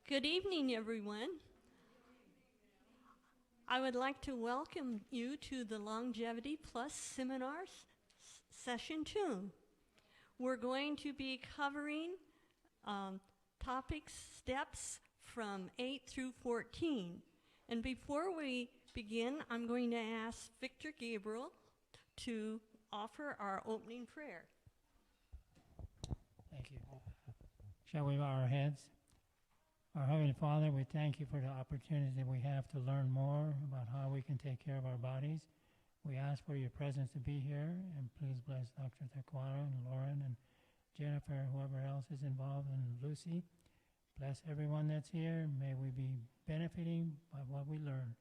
Good evening, everyone. I would like to welcome you to the LongevityPlus Seminar Session 2. We're going to be covering topics, steps from 8 through 14. And before we begin, I'm going to ask Victor Gabriel to offer our opening prayer. Thank you. Shall we bow our heads? Our Heavenly Father, we thank you for the opportunity that we have to learn more about how we can take care of our bodies. We ask for your presence to be here, and please bless Dr. Torquato and Lauren and Jennifer, whoever else is involved, and Lucy. Bless everyone that's here. May we be benefiting by what we learn.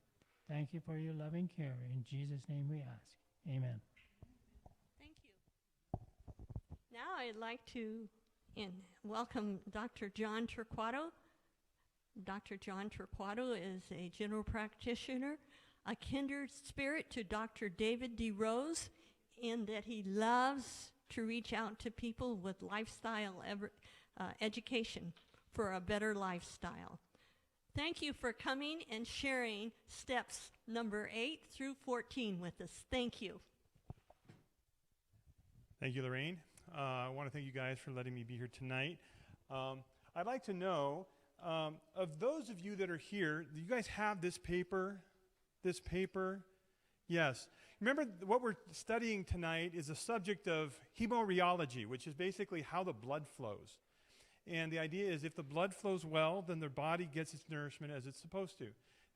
Thank you for your loving care. In Jesus' name we ask. Amen. Thank you. Now I'd like to welcome Dr. John Torquato. Dr. John Torquato is a general practitioner, a kindred spirit to Dr. David D. Rose, in that he loves to reach out to people with lifestyle education for a better lifestyle. Thank you for coming and sharing steps number 8 through 14 with us. Thank you. Thank you, Lorraine. I want to thank you guys for letting me be here tonight. I'd like to know, of those of you that are here, do you guys have this paper? This paper? Yes. Remember, what we're studying tonight is a subject of hemorrheology, which is basically how the blood flows. And the idea is if the blood flows well, then the body gets its nourishment as it's supposed to.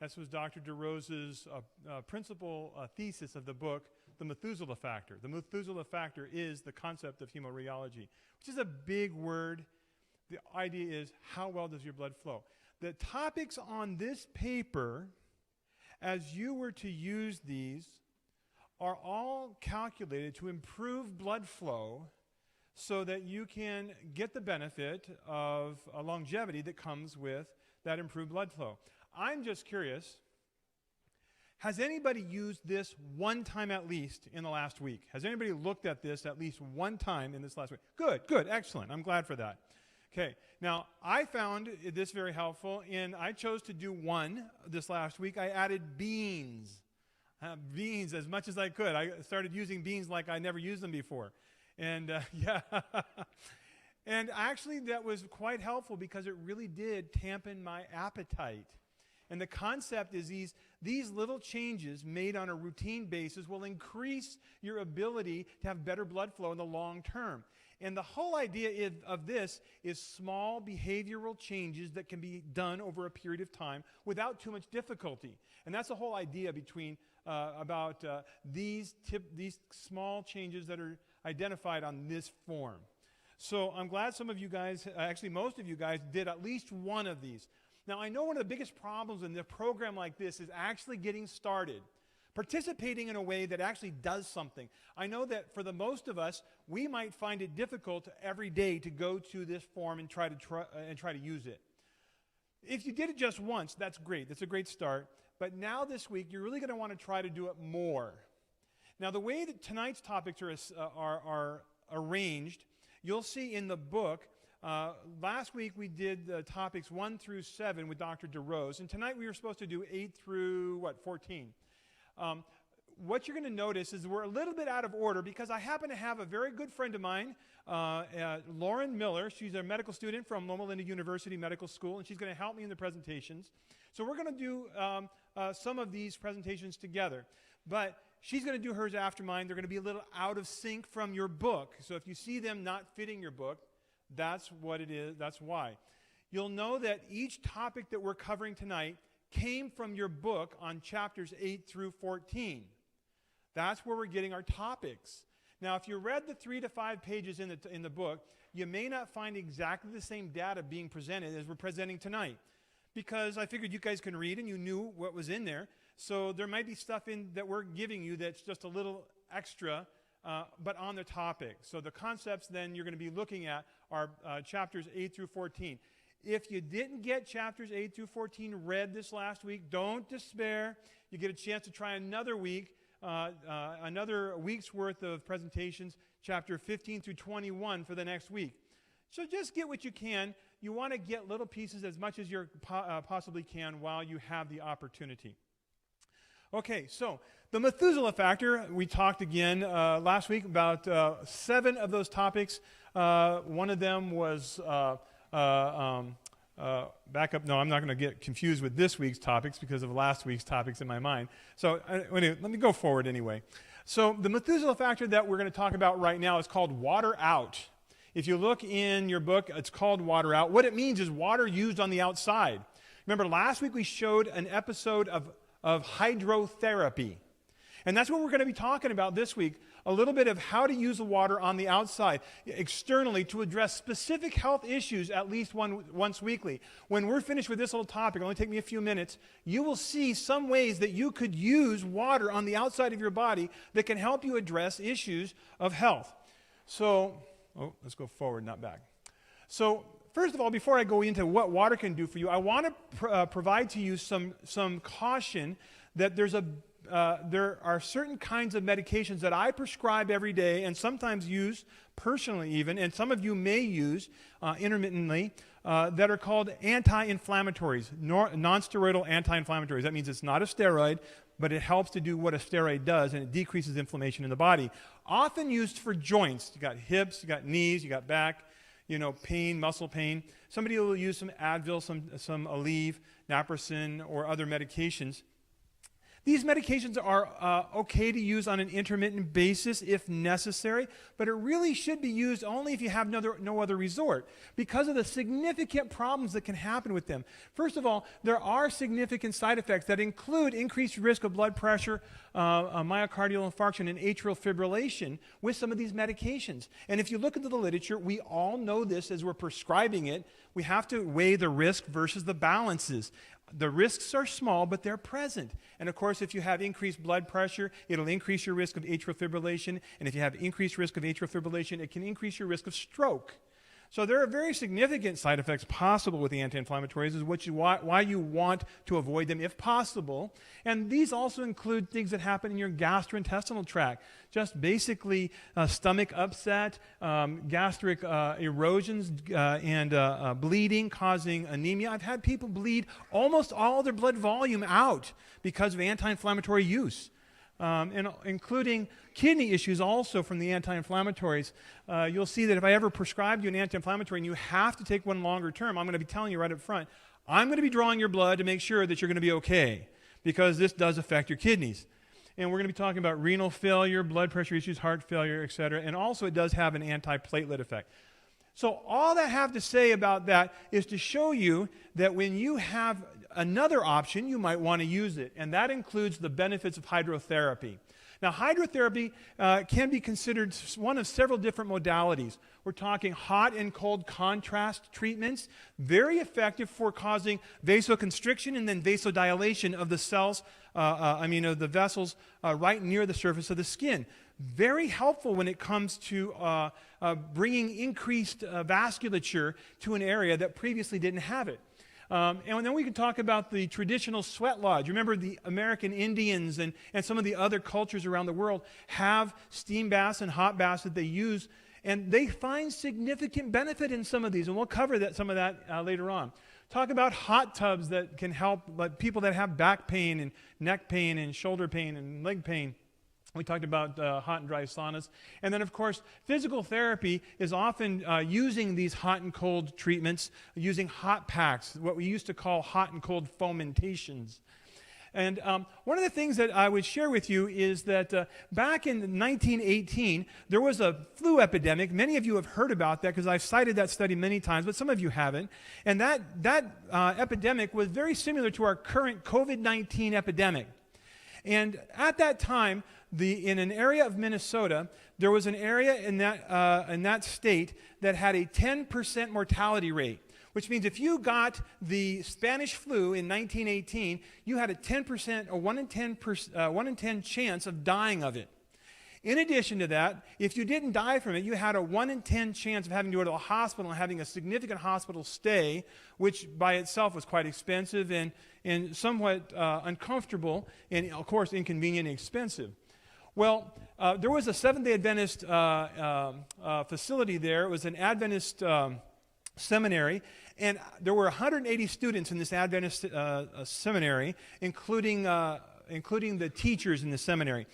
That was Dr. DeRose's principal thesis of the book, The Methuselah Factor. The Methuselah Factor is the concept of hemorrheology, which is a big word. The idea is, how well does your blood flow? The topics on this paper, as you were to use these, are all calculated to improve blood flow so that you can get the benefit of a longevity that comes with that improved blood flow. I'm just curious, has anybody used this one time at least in the last week? Has anybody looked at this at least one time in this last week? Good, excellent. I'm glad for that. Okay, now I found this very helpful, and I chose to do one this last week. I added beans. Beans as much as I could. I started using beans like I never used them before. And yeah, and actually that was quite helpful because it really did dampen my appetite. And the concept is these little changes made on a routine basis will increase your ability to have better blood flow in the long term. And the whole idea of this is small behavioral changes that can be done over a period of time without too much difficulty. And that's the whole idea about these small changes that are identified on this form. So I'm glad some of you guys, actually most of you guys, did at least one of these. Now I know one of the biggest problems in a program like this is actually getting started. Participating in a way that actually does something. I know that for the most of us, we might find it difficult every day to go to this form and try to use it. If you did it just once, that's great. That's a great start. But now this week, you're really going to want to try to do it more. Now, the way that tonight's topics are arranged, you'll see in the book. Last week we did topics 1 through 7 with Dr. DeRose, and tonight we were supposed to do 8 through 14. What you're going to notice is we're a little bit out of order because I happen to have a very good friend of mine, Lauren Miller. She's a medical student from Loma Linda University Medical School, and she's going to help me in the presentations. So we're going to do some of these presentations together. But she's going to do hers after mine. They're going to be a little out of sync from your book. So if you see them not fitting your book, that's what it is. That's why. You'll know that each topic that we're covering tonight came from your book on chapters 8 through 14. That's where we're getting our topics. Now, if you read the 3 to 5 pages in the book, you may not find exactly the same data being presented as we're presenting tonight, because I figured you guys can read and you knew what was in there. So there might be stuff in that we're giving you that's just a little extra, but on the topic. So the concepts then you're going to be looking at are chapters 8 through 14. If you didn't get chapters 8 through 14 read this last week, don't despair. You get a chance to try another week, another week's worth of presentations, chapter 15 through 21 for the next week. So just get what you can. you want to get little pieces as much as you possibly can while you have the opportunity. Okay, so the Methuselah factor, we talked again last week about 7 of those topics. One of them was back up. No, I'm not going to get confused with this week's topics because of last week's topics in my mind. So anyway, let me go forward anyway. So the Methuselah factor that we're going to talk about right now is called water out. If you look in your book, it's called water out. What it means is water used on the outside. Remember, last week we showed an episode of hydrotherapy. And that's what we're going to be talking about this week, a little bit of how to use the water on the outside, externally, to address specific health issues at least once weekly. When we're finished with this little topic, it'll only take me a few minutes, you will see some ways that you could use water on the outside of your body that can help you address issues of health. So, let's go forward, not back. So, first of all, before I go into what water can do for you, I want to provide to you some caution that there are certain kinds of medications that I prescribe every day and sometimes use personally even, and some of you may use intermittently, that are called anti-inflammatories, non-steroidal anti-inflammatories. That means it's not a steroid, but it helps to do what a steroid does, and it decreases inflammation in the body. Often used for joints. You got hips, you got knees, you got back, pain, muscle pain. Somebody will use some Advil, some Aleve, naproxen, or other medications. These medications are okay to use on an intermittent basis if necessary, but it really should be used only if you have no other resort because of the significant problems that can happen with them. First of all, there are significant side effects that include increased risk of blood pressure, myocardial infarction, and atrial fibrillation with some of these medications. And if you look into the literature, we all know this as we're prescribing it. We have to weigh the risk versus the balances. The risks are small, but they're present. And of course, if you have increased blood pressure, it'll increase your risk of atrial fibrillation. And if you have increased risk of atrial fibrillation, it can increase your risk of stroke. So there are very significant side effects possible with the anti-inflammatories, why you want to avoid them if possible. And these also include things that happen in your gastrointestinal tract, just basically stomach upset, gastric erosions, and bleeding causing anemia. I've had people bleed almost all their blood volume out because of anti-inflammatory use. And including kidney issues also from the anti-inflammatories. You'll see that if I ever prescribe you an anti-inflammatory and you have to take one longer term, I'm going to be telling you right up front, I'm going to be drawing your blood to make sure that you're going to be okay, because this does affect your kidneys. And we're going to be talking about renal failure, blood pressure issues, heart failure, etc. And also it does have an anti-platelet effect. So all that I have to say about that is to show you that when you have another option, you might want to use it, and that includes the benefits of hydrotherapy. Now, hydrotherapy can be considered one of several different modalities. We're talking hot and cold contrast treatments, very effective for causing vasoconstriction and then vasodilation of the cells, of the vessels right near the surface of the skin. Very helpful when it comes to bringing increased vasculature to an area that previously didn't have it. And then we can talk about the traditional sweat lodge. Remember, the American Indians and some of the other cultures around the world have steam baths and hot baths that they use, and they find significant benefit in some of these, and we'll cover some of that later on. Talk about hot tubs that can help people that have back pain and neck pain and shoulder pain and leg pain. We talked about hot and dry saunas. And then, of course, physical therapy is often using these hot and cold treatments, using hot packs, what we used to call hot and cold fomentations. And one of the things that I would share with you is that back in 1918, there was a flu epidemic. Many of you have heard about that because I've cited that study many times, but some of you haven't. And that epidemic was very similar to our current COVID-19 epidemic. And at that time, in an area of Minnesota, there was an area in that state that had a 10% mortality rate, which means if you got the Spanish flu in 1918, you had a 10%, a 1 in 10 chance of dying of it. In addition to that, if you didn't die from it, you had a 1 in 10 chance of having to go to a hospital and having a significant hospital stay, which by itself was quite expensive and somewhat uncomfortable and, of course, inconvenient and expensive. Well, there was a Seventh-day Adventist facility there. It was an Adventist seminary, and there were 180 students in this Adventist seminary, including the teachers in the seminary.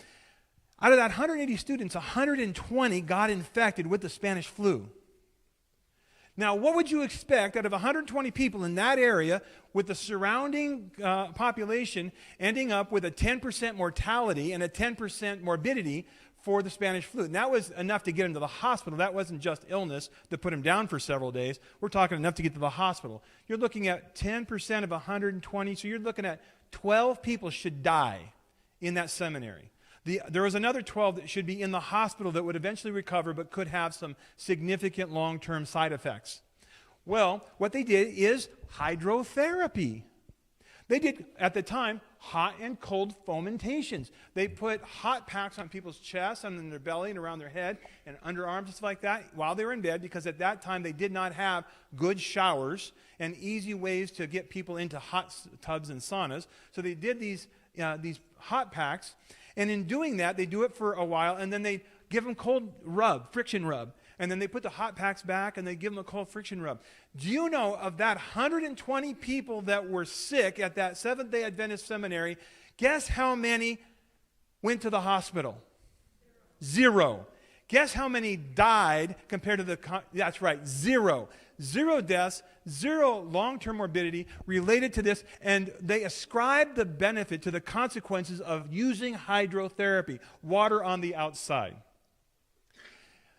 Out of that 180 students, 120 got infected with the Spanish flu. Now, what would you expect out of 120 people in that area with the surrounding population ending up with a 10% mortality and a 10% morbidity for the Spanish flu? And that was enough to get him to the hospital. That wasn't just illness to put him down for several days. We're talking enough to get to the hospital. You're looking at 10% of 120, so you're looking at 12 people should die in that seminary. There was another 12 that should be in the hospital that would eventually recover but could have some significant long-term side effects. Well, what they did is hydrotherapy. They did, at the time, hot and cold fomentations. They put hot packs on people's chests and in their belly and around their head and underarms and stuff like that while they were in bed, because at that time they did not have good showers and easy ways to get people into hot tubs and saunas. So they did these hot packs. And in doing that, they do it for a while, and then they give them cold friction rub. And then they put the hot packs back, and they give them a cold friction rub. Do you know, of that 120 people that were sick at that Seventh-day Adventist seminary, guess how many went to the hospital? 0. Guess how many died compared to that's right, 0. 0 deaths, 0 long-term morbidity related to this, and they ascribed the benefit to the consequences of using hydrotherapy, water on the outside.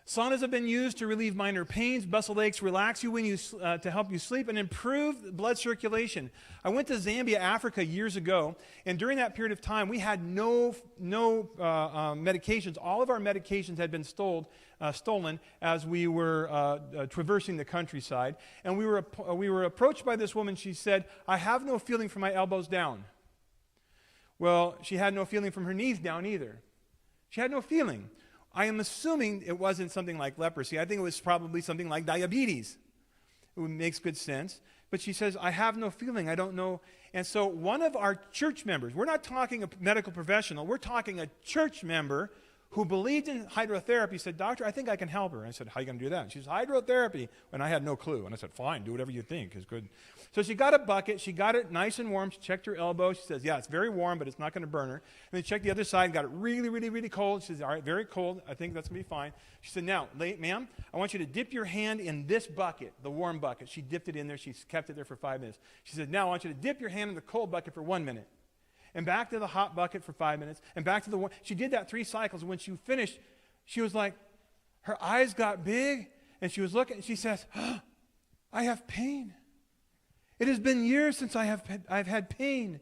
Saunas have been used to relieve minor pains, muscle aches, relax you to help you sleep, and improve blood circulation. I went to Zambia, Africa years ago, and during that period of time, we had no medications. All of our medications had been stolen as we were traversing the countryside. And we were approached by this woman. She said, "I have no feeling from my elbows down." Well, she had no feeling from her knees down either. She had no feeling. I am assuming it wasn't something like leprosy. I think it was probably something like diabetes. It makes good sense. But she says, "I have no feeling. I don't know." And so one of our church members, we're not talking a medical professional, we're talking a church member who believed in hydrotherapy, said, "Doctor, I think I can help her." I said, "How are you going to do that?" She says, "Hydrotherapy." And I had no clue. And I said, "Fine, do whatever you think is good." So she got a bucket. She got it nice and warm. She checked her elbow. She says, "Yeah, it's very warm, but it's not going to burn her." And then checked the other side, got it really, really, really cold. She says, "All right, very cold. I think that's going to be fine." She said, "Now, ma'am, I want you to dip your hand in this bucket, the warm bucket." She dipped it in there. She kept it there for 5 minutes. She said, "Now I want you to dip your hand in the cold bucket for 1 minute. And back to the hot bucket for 5 minutes. And back to the warm." She did that 3 cycles. When she finished, she was like, her eyes got big, and she was looking, and she says, "Oh, I have pain. It has been years since I've had pain.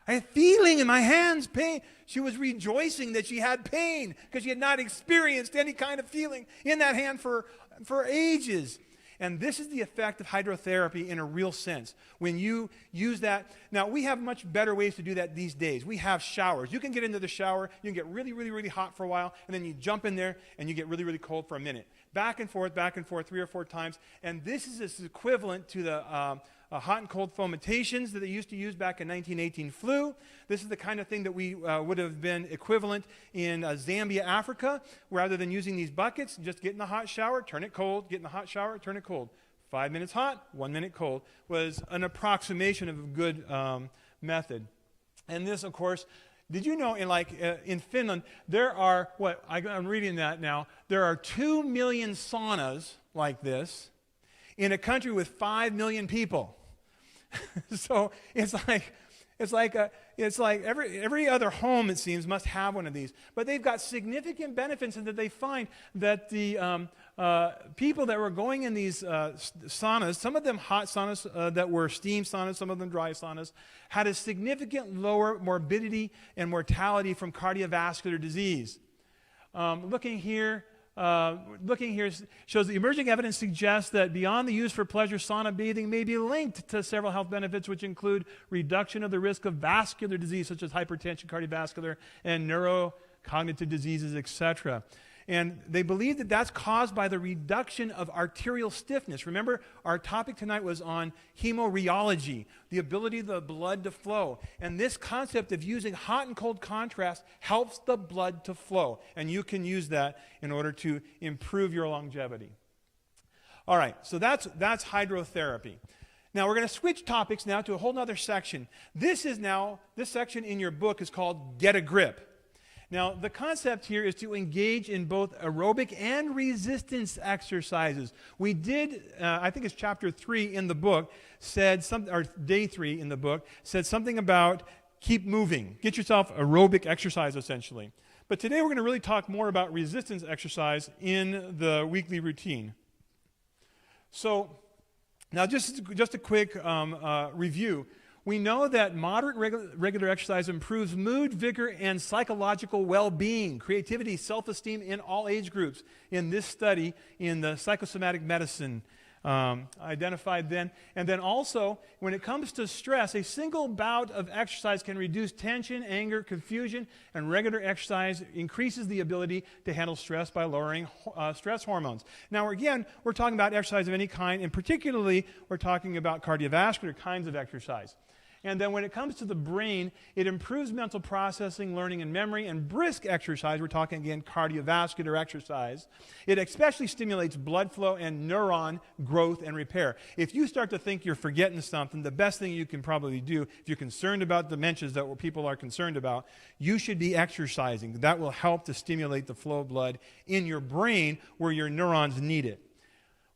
I have feeling in my hands, pain." She was rejoicing that she had pain because she had not experienced any kind of feeling in that hand for ages. And this is the effect of hydrotherapy in a real sense. When you use that, now we have much better ways to do that these days. We have showers. You can get into the shower, you can get really, really, really hot for a while, and then you jump in there and you get really, really cold for a minute. Back and forth, 3 or 4 times. And this is equivalent to the hot and cold fomentations that they used to use back in 1918 flu. This is the kind of thing that we would have been equivalent in Zambia, Africa. Rather than using these buckets, just get in the hot shower, turn it cold, get in the hot shower, turn it cold. 5 minutes hot, 1 minute cold was an approximation of a good method. And this, of course, did you know in Finland, there are, I'm reading that now, there are 2 million saunas like this in a country with 5 million people. So it's like every other home, it seems, must have one of these. But they've got significant benefits in that they find that the people that were going in these saunas, some of them hot saunas that were steam saunas, some of them dry saunas, had a significant lower morbidity and mortality from cardiovascular disease. Looking here shows the emerging evidence suggests that beyond the use for pleasure, sauna bathing may be linked to several health benefits, which include reduction of the risk of vascular disease, such as hypertension, cardiovascular, and neurocognitive diseases, etc. And they believe that that's caused by the reduction of arterial stiffness. Remember, our topic tonight was on hemorrheology, the ability of the blood to flow. And this concept of using hot and cold contrast helps the blood to flow. And you can use that in order to improve your longevity. All right, so that's hydrotherapy. Now we're going to switch topics now to a whole other section. This section in your book is called Get a Grip. Now the concept here is to engage in both aerobic and resistance exercises. We did, I think it's chapter 3 in the book, or day 3 in the book, said something about keep moving. Get yourself aerobic exercise essentially. But today we're going to really talk more about resistance exercise in the weekly routine. So now just a quick review. We know that moderate regular exercise improves mood, vigor, and psychological well-being, creativity, self-esteem in all age groups. In this study in the psychosomatic medicine identified then. And then also, when it comes to stress, a single bout of exercise can reduce tension, anger, confusion, and regular exercise increases the ability to handle stress by lowering stress hormones. Now, again, we're talking about exercise of any kind, and particularly, we're talking about cardiovascular kinds of exercise. And then when it comes to the brain, it improves mental processing, learning, and memory. And brisk exercise, we're talking again cardiovascular exercise, it especially stimulates blood flow and neuron growth and repair. If you start to think you're forgetting something, the best thing you can probably do, if you're concerned about dementias that people are concerned about, you should be exercising. That will help to stimulate the flow of blood in your brain where your neurons need it.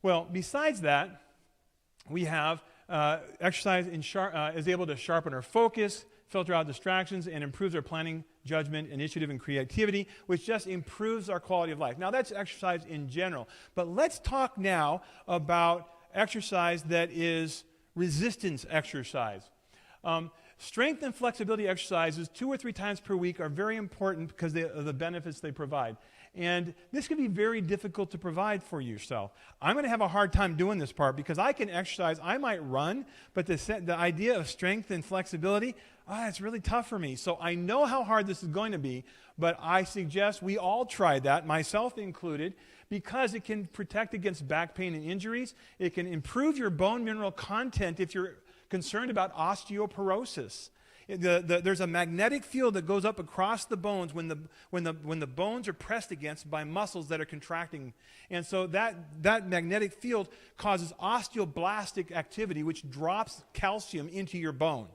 Well, besides that, we have exercise is able to sharpen our focus, filter out distractions, and improves our planning, judgment, initiative, and creativity, which just improves our quality of life. Now, that's exercise in general. But let's talk now about exercise that is resistance exercise. Strength and flexibility exercises 2 or 3 times per week are very important because of the benefits they provide. And this can be very difficult to provide for yourself. I'm going to have a hard time doing this part because I can exercise, I might run, but the idea of strength and flexibility, it's really tough for me. So I know how hard this is going to be, but I suggest we all try that, myself included, because it can protect against back pain and injuries. It can improve your bone mineral content if you're concerned about osteoporosis. There's a magnetic field that goes up across the bones when the bones are pressed against by muscles that are contracting. And so that magnetic field causes osteoblastic activity, which drops calcium into your bone,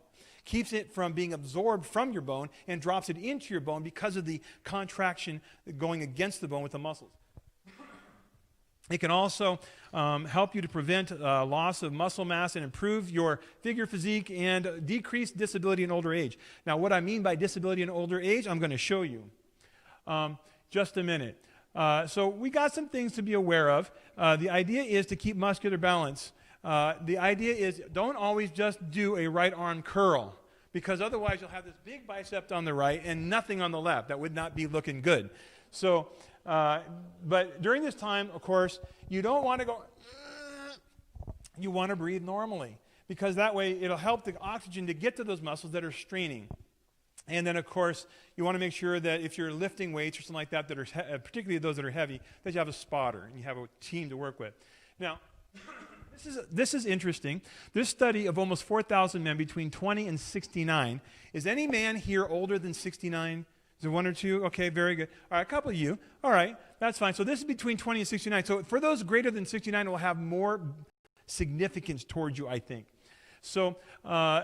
keeps it from being absorbed from your bone, and drops it into your bone because of the contraction going against the bone with the muscles. It can also help you to prevent loss of muscle mass and improve your figure, physique, and decrease disability in older age. Now, what I mean by disability in older age, I'm going to show you. Just a minute. So we got some things to be aware of. The idea is to keep muscular balance. The idea is don't always just do a right arm curl, because otherwise you'll have this big bicep on the right and nothing on the left. That would not be looking good. So, but during this time, of course, you don't want to go, you want to breathe normally, because that way it'll help the oxygen to get to those muscles that are straining. And then, of course, you want to make sure that if you're lifting weights or something like that, are particularly those that are heavy, that you have a spotter and you have a team to work with. Now, this is interesting. This study of almost 4,000 men between 20 and 69. Is any man here older than 69? Is there one or two? Okay, very good. All right, a couple of you. All right, that's fine. So this is between 20 and 69. So for those greater than 69, it will have more significance towards you, I think. So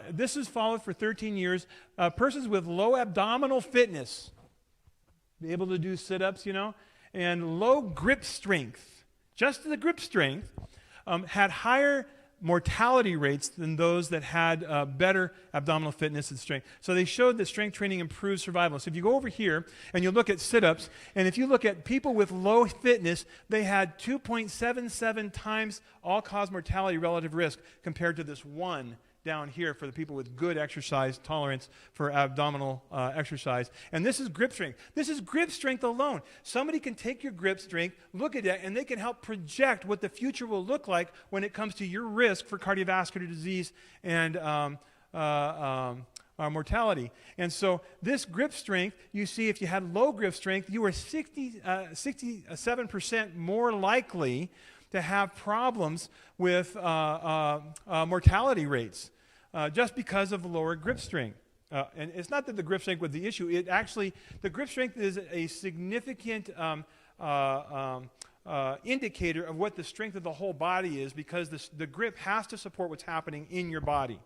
this is followed for 13 years. Persons with low abdominal fitness, be able to do sit-ups, and low grip strength, just the grip strength, had higher mortality rates than those that had better abdominal fitness and strength. So they showed that strength training improves survival. So if you go over here and you look at sit-ups, and if you look at people with low fitness, they had 2.77 times all-cause mortality relative risk compared to this one down here for the people with good exercise tolerance for abdominal exercise. And this is grip strength. This is grip strength alone. Somebody can take your grip strength, look at that, and they can help project what the future will look like when it comes to your risk for cardiovascular disease and mortality. And so this grip strength, you see if you had low grip strength, you were 67% more likely to have problems with mortality rates. Just because of lower grip strength. And it's not that the grip strength was the issue. The grip strength is a significant indicator of what the strength of the whole body is, because the grip has to support what's happening in your body.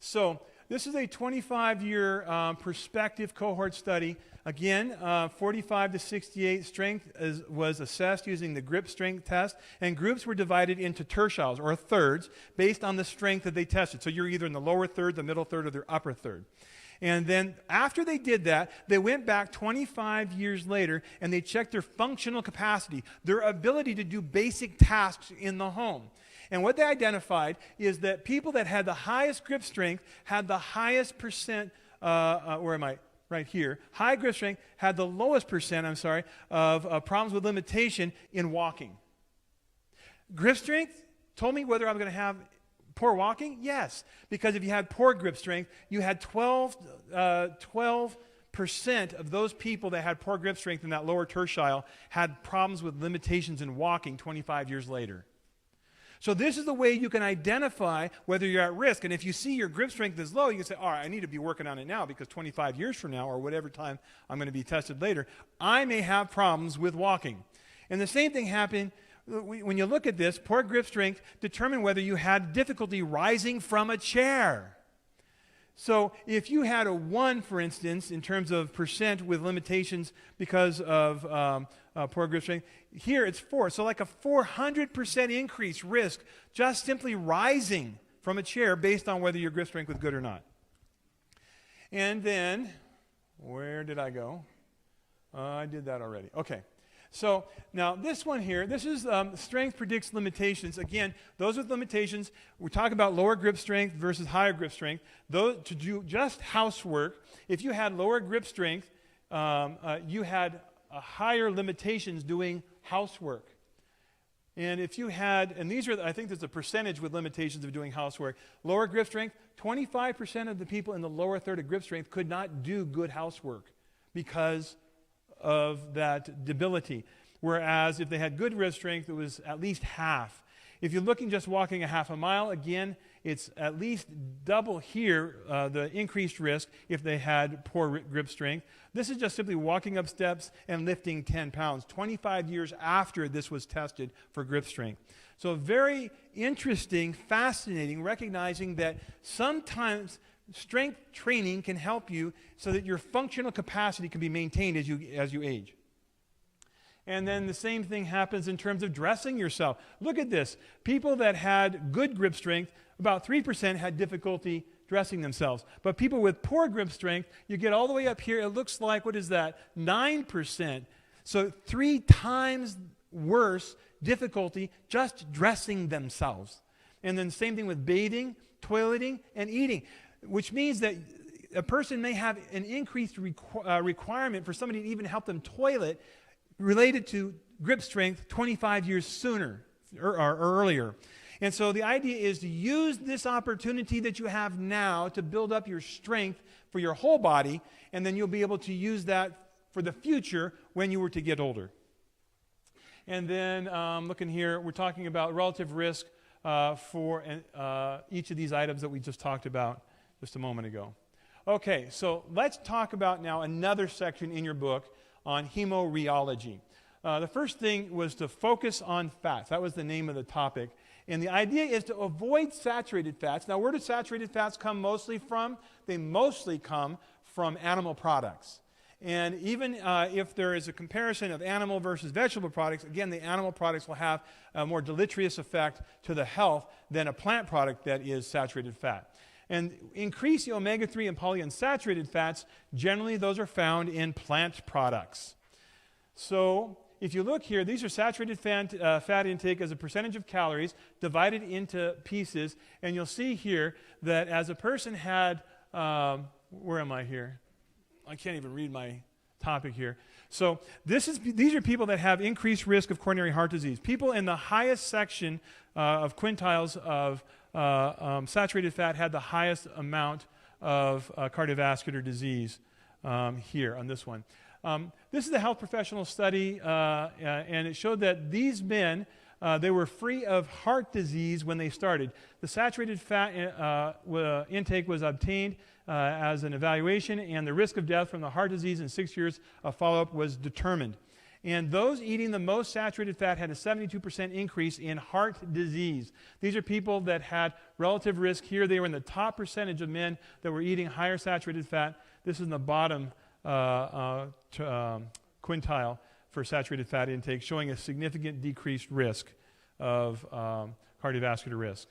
So this is a 25-year prospective cohort study. Again, 45 to 68 strength was assessed using the grip strength test, and groups were divided into tertiles, or thirds, based on the strength that they tested. So you're either in the lower third, the middle third, or the upper third. And then after they did that, they went back 25 years later and they checked their functional capacity, their ability to do basic tasks in the home. And what they identified is that people that had the highest grip strength had the highest percent, where am I? Right here. High grip strength had the lowest percent, of problems with limitation in walking. Grip strength told me whether I'm going to have poor walking? Yes, because if you had poor grip strength, you had 12% of those people that had poor grip strength in that lower tertile had problems with limitations in walking 25 years later. So this is the way you can identify whether you're at risk. And if you see your grip strength is low, you can say, all right, I need to be working on it now, because 25 years from now, or whatever time I'm going to be tested later, I may have problems with walking. And the same thing happened. When you look at this, poor grip strength determined whether you had difficulty rising from a chair. So if you had a 1, for instance, in terms of percent with limitations because of poor grip strength, here it's 4. So like a 400% increase risk just simply rising from a chair based on whether your grip strength was good or not. And then, where did I go? I did that already. Okay. So now this one here, this is strength predicts limitations. Again, those with limitations, we're talking about lower grip strength versus higher grip strength. Those to do just housework, if you had lower grip strength, you had higher limitations doing housework. And if you had, and these are, I think there's a percentage with limitations of doing housework. Lower grip strength, 25% of the people in the lower third of grip strength could not do good housework because of that debility. Whereas if they had good grip strength, it was at least half. If you're looking just walking a half a mile, again, it's at least double here, the increased risk if they had poor grip strength. This is just simply walking up steps and lifting 10 pounds, 25 years after this was tested for grip strength. So very interesting, fascinating, recognizing that sometimes strength training can help you so that your functional capacity can be maintained as you age. And then the same thing happens in terms of dressing yourself. Look at this. People that had good grip strength, about 3% had difficulty dressing themselves. But people with poor grip strength, you get all the way up here, it looks like, what is that? 9%. So 3 times worse difficulty just dressing themselves. And then same thing with bathing, toileting, and eating, which means that a person may have an increased requirement for somebody to even help them toilet related to grip strength 25 years sooner or earlier. And so the idea is to use this opportunity that you have now to build up your strength for your whole body, and then you'll be able to use that for the future when you were to get older. And then looking here, we're talking about relative risk for each of these items that we just talked about just a moment ago. Okay, so let's talk about now another section in your book on hemorrheology. The first thing was to focus on fats. That was the name of the topic. And the idea is to avoid saturated fats. Now, where do saturated fats come mostly from? They mostly come from animal products. And even if there is a comparison of animal versus vegetable products, again, the animal products will have a more deleterious effect to the health than a plant product that is saturated fat. And increase the omega-3 and polyunsaturated fats, generally those are found in plant products. So if you look here, these are saturated fat intake as a percentage of calories divided into pieces. And you'll see here that as a person had, where am I here? I can't even read my topic here. So these are people that have increased risk of coronary heart disease. People in the highest section of quintiles of saturated fat had the highest amount of cardiovascular disease here on this one. This is a health professional study, and it showed that these men, they were free of heart disease when they started. The saturated fat intake was obtained as an evaluation, and the risk of death from the heart disease in 6 years of follow-up was determined. And those eating the most saturated fat had a 72% increase in heart disease. These are people that had relative risk here. They were in the top percentage of men that were eating higher saturated fat. This is in the bottom quintile for saturated fat intake, showing a significant decreased risk of cardiovascular risk.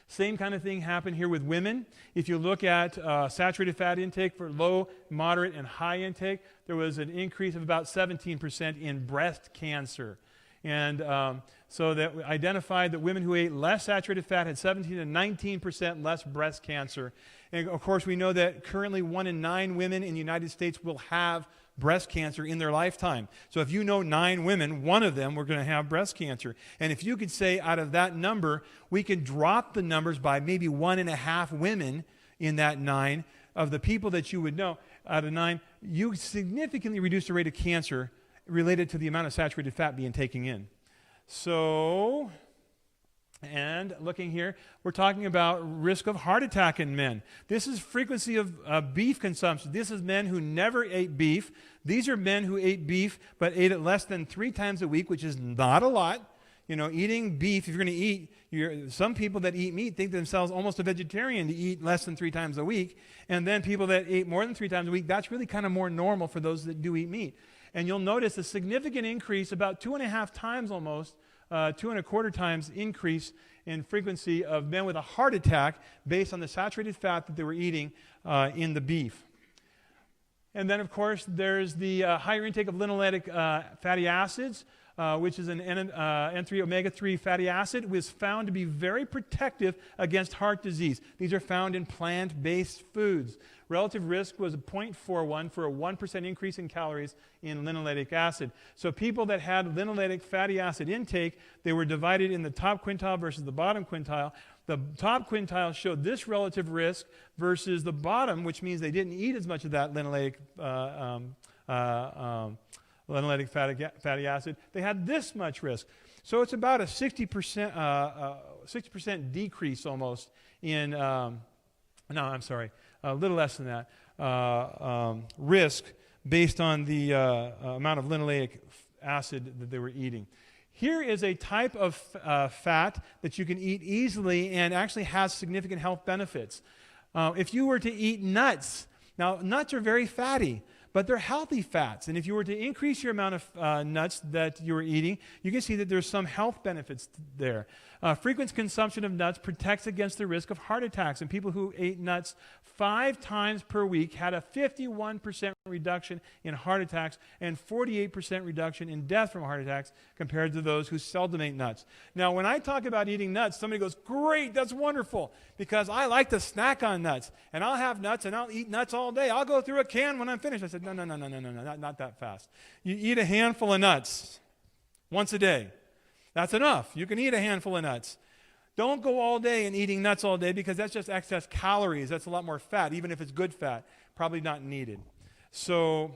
Same kind of thing happened here with women. If you look at saturated fat intake for low, moderate, and high intake, there was an increase of about 17% in breast cancer. And so that we identified that women who ate less saturated fat had 17 to 19% less breast cancer. And of course, we know that currently 1 in 9 women in the United States will have breast cancer in their lifetime. So if you know 9 women, 1 of them were going to have breast cancer. And if you could say out of that number, we could drop the numbers by maybe 1.5 women in that 9 of the people that you would know out of 9, you significantly reduce the rate of cancer related to the amount of saturated fat being taken in. So, and looking here, we're talking about risk of heart attack in men. This is frequency of beef consumption. This is men who never ate beef. These are men who ate beef but ate it less than 3 times a week, which is not a lot. You know, eating beef, if you're going to eat, some people that eat meat think themselves almost a vegetarian to eat less than 3 times a week. And then people that ate more than 3 times a week, that's really kind of more normal for those that do eat meat. And you'll notice a significant increase, about 2.5 times almost, 2.25 times increase in frequency of men with a heart attack based on the saturated fat that they were eating in the beef. And then, of course, there's the higher intake of linoleic fatty acids, which is an N3 omega-3 fatty acid, was found to be very protective against heart disease. These are found in plant-based foods. Relative risk was 0.41 for a 1% increase in calories in linoleic acid. So people that had linoleic fatty acid intake, they were divided in the top quintile versus the bottom quintile. The top quintile showed this relative risk versus the bottom, which means they didn't eat as much of that linoleic fatty acid. They had this much risk. So it's about a 60% decrease almost in, a little less than that, risk based on the amount of linoleic acid that they were eating. Here is a type of fat that you can eat easily and actually has significant health benefits. If you were to eat nuts, now nuts are very fatty, but they're healthy fats. And if you were to increase your amount of nuts that you were eating, you can see that there's some health benefits there. Frequent consumption of nuts protects against the risk of heart attacks. And people who ate nuts 5 times per week had a 51% reduction in heart attacks and 48% reduction in death from heart attacks compared to those who seldom ate nuts. Now, when I talk about eating nuts, somebody goes, great, that's wonderful, because I like to snack on nuts. And I'll have nuts and I'll eat nuts all day. I'll go through a can when I'm finished. I said, no, not that fast. You eat a handful of nuts once a day. That's enough. You can eat a handful of nuts. Don't go all day and eating nuts all day, because that's just excess calories. That's a lot more fat, even if it's good fat. Probably not needed. So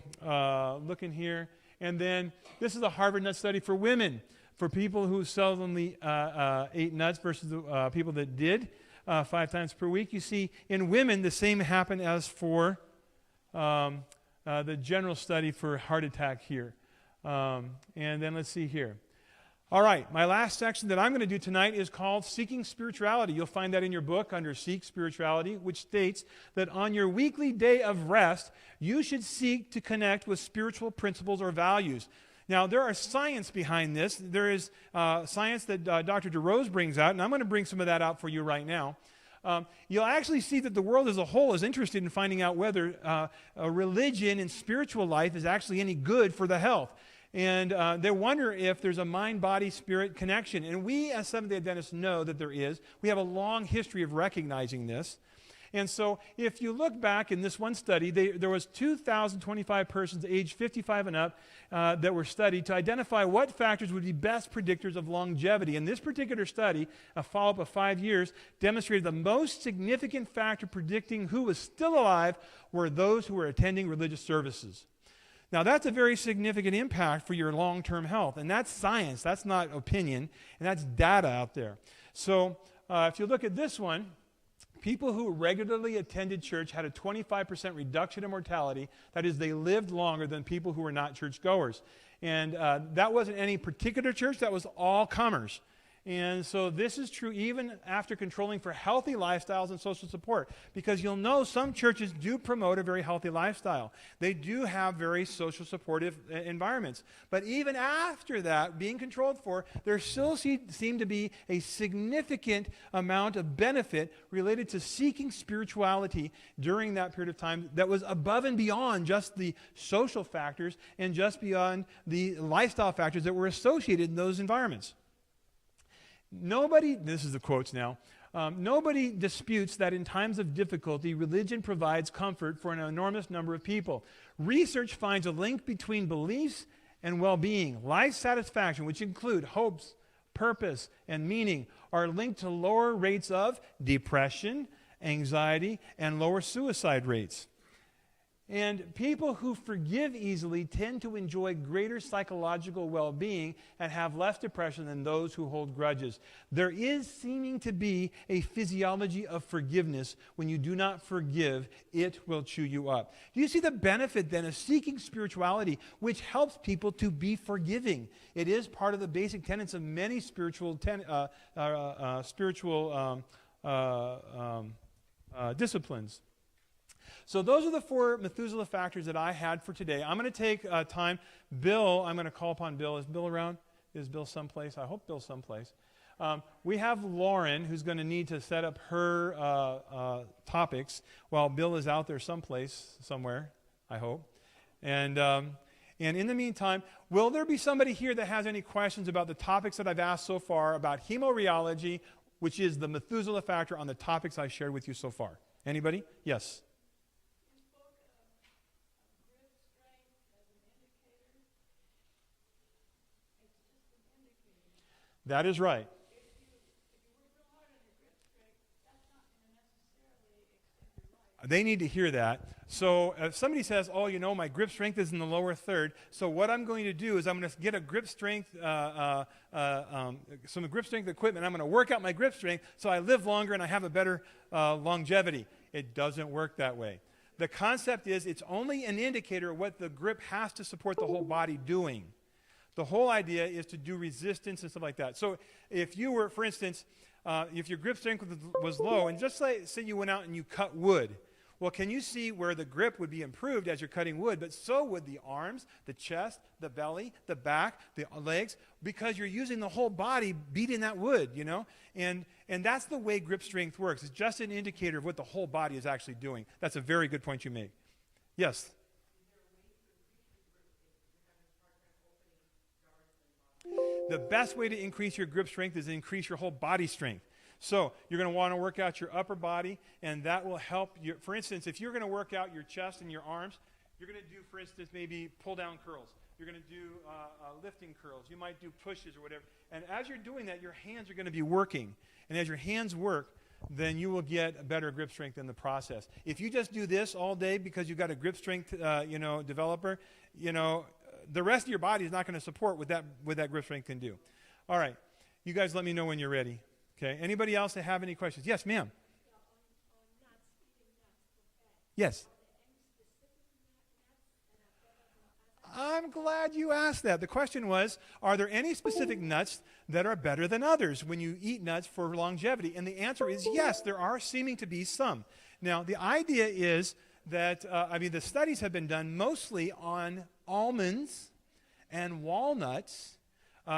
looking here. And then this is a Harvard nut study for women. For people who seldomly ate nuts versus the people that did 5 times per week. You see in women the same happened as for the general study for heart attack here. And then let's see here. All right, my last section that I'm going to do tonight is called Seeking Spirituality. You'll find that in your book under Seek Spirituality, which states that on your weekly day of rest, you should seek to connect with spiritual principles or values. Now, there are science behind this. There is science that Dr. DeRose brings out, and I'm going to bring some of that out for you right now. You'll actually see that the world as a whole is interested in finding out whether a religion and spiritual life is actually any good for the health. And they wonder if there's a mind-body-spirit connection. And we, as Seventh-day Adventists, know that there is. We have a long history of recognizing this. And so if you look back in this one study, there was 2,025 persons aged 55 and up that were studied to identify what factors would be best predictors of longevity. And this particular study, a follow-up of 5 years, demonstrated the most significant factor predicting who was still alive were those who were attending religious services. Now, that's a very significant impact for your long-term health, and that's science. That's not opinion, and that's data out there. So if you look at this one, People who regularly attended church had a 25% reduction in mortality. That is, they lived longer than people who were not churchgoers. And that wasn't any particular church, that was all comers. And so this is true even after controlling for healthy lifestyles and social support. Because you'll know some churches do promote a very healthy lifestyle. They do have very social supportive environments. But even after that, being controlled for, there still seemed to be a significant amount of benefit related to seeking spirituality during that period of time that was above and beyond just the social factors and just beyond the lifestyle factors that were associated in those environments. Nobody, this is the quotes now, nobody disputes that in times of difficulty, religion provides comfort for an enormous number of people. Research finds a link between beliefs and well-being. Life satisfaction, which include hopes, purpose, and meaning, are linked to lower rates of depression, anxiety, and lower suicide rates. And people who forgive easily tend to enjoy greater psychological well-being and have less depression than those who hold grudges. There is seeming to be a physiology of forgiveness. When you do not forgive, it will chew you up. Do you see the benefit then of seeking spirituality, which helps people to be forgiving? It is part of the basic tenets of many spiritual disciplines. So those are the 4 Methuselah factors that I had for today. I'm going to take time. Bill, I'm going to call upon Bill. Is Bill around? Is Bill someplace? I hope Bill's someplace. We have Lauren, who's going to need to set up her topics while Bill is out there someplace, somewhere, I hope. And in the meantime, will there be somebody here that has any questions about the topics that I've asked so far about hemorrheology, which is the Methuselah factor on the topics I shared with you so far? Anybody? Yes. That is right. They need to hear that. So if somebody says, oh, you know, my grip strength is in the lower third, so what I'm going to do is I'm going to get a grip strength, some grip strength equipment. I'm going to work out my grip strength so I live longer and I have a better longevity. It doesn't work that way. The concept is it's only an indicator of what the grip has to support the whole body doing. The whole idea is to do resistance and stuff like that. So if you were, for instance, if your grip strength was low, and just say you went out and you cut wood, well, can you see where the grip would be improved as you're cutting wood? But so would the arms, the chest, the belly, the back, the legs, because you're using the whole body beating that wood, you know? And that's the way grip strength works. It's just an indicator of what the whole body is actually doing. That's a very good point you make. Yes? The best way to increase your grip strength is to increase your whole body strength. So you're going to want to work out your upper body, and that will help you. For instance, if you're going to work out your chest and your arms, you're going to do, for instance, maybe pull-down curls. You're going to do lifting curls. You might do pushes or whatever. And as you're doing that, your hands are going to be working. And as your hands work, then you will get a better grip strength in the process. If you just do this all day because you've got a grip strength, developer, the rest of your body is not going to support what that grip strength can do. All right. You guys let me know when you're ready. Okay. Anybody else that have any questions? Yes, ma'am. Yes. I'm glad you asked that. The question was, are there any specific nuts that are better than others when you eat nuts for longevity? And the answer is yes, there are seeming to be some. Now, the idea is that, the studies have been done mostly on almonds and walnuts.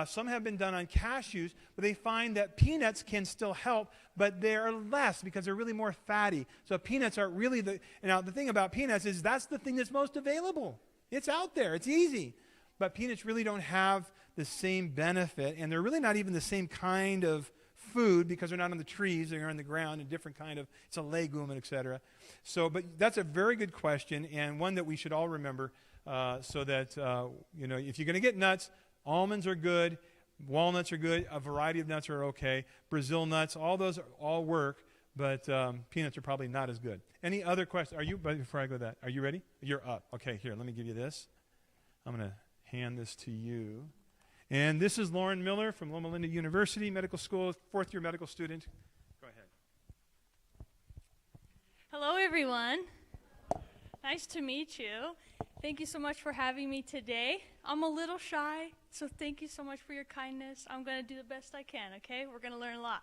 Some have been done on cashews, but they find that peanuts can still help, but they're less because they're really more fatty. So peanuts are really now the thing about peanuts is that's the thing that's most available. It's out there. It's easy. But peanuts really don't have the same benefit, and they're really not even the same kind of food because they're not on the trees. They're on the ground, a different kind of, it's a legume, and et cetera. So, but that's a very good question, and one that we should all remember so that, if you're going to get nuts, almonds are good, walnuts are good, a variety of nuts are okay, Brazil nuts, all those all work, but peanuts are probably not as good. Any other questions? Before I go to that, are you ready? You're up. Okay, here, let me give you this. I'm going to hand this to you. And this is Lauren Miller from Loma Linda University Medical School, 4th-year medical student. Go ahead. Hello, everyone. Nice to meet you. Thank you so much for having me today. I'm a little shy, so thank you so much for your kindness. I'm going to do the best I can, okay? We're going to learn a lot.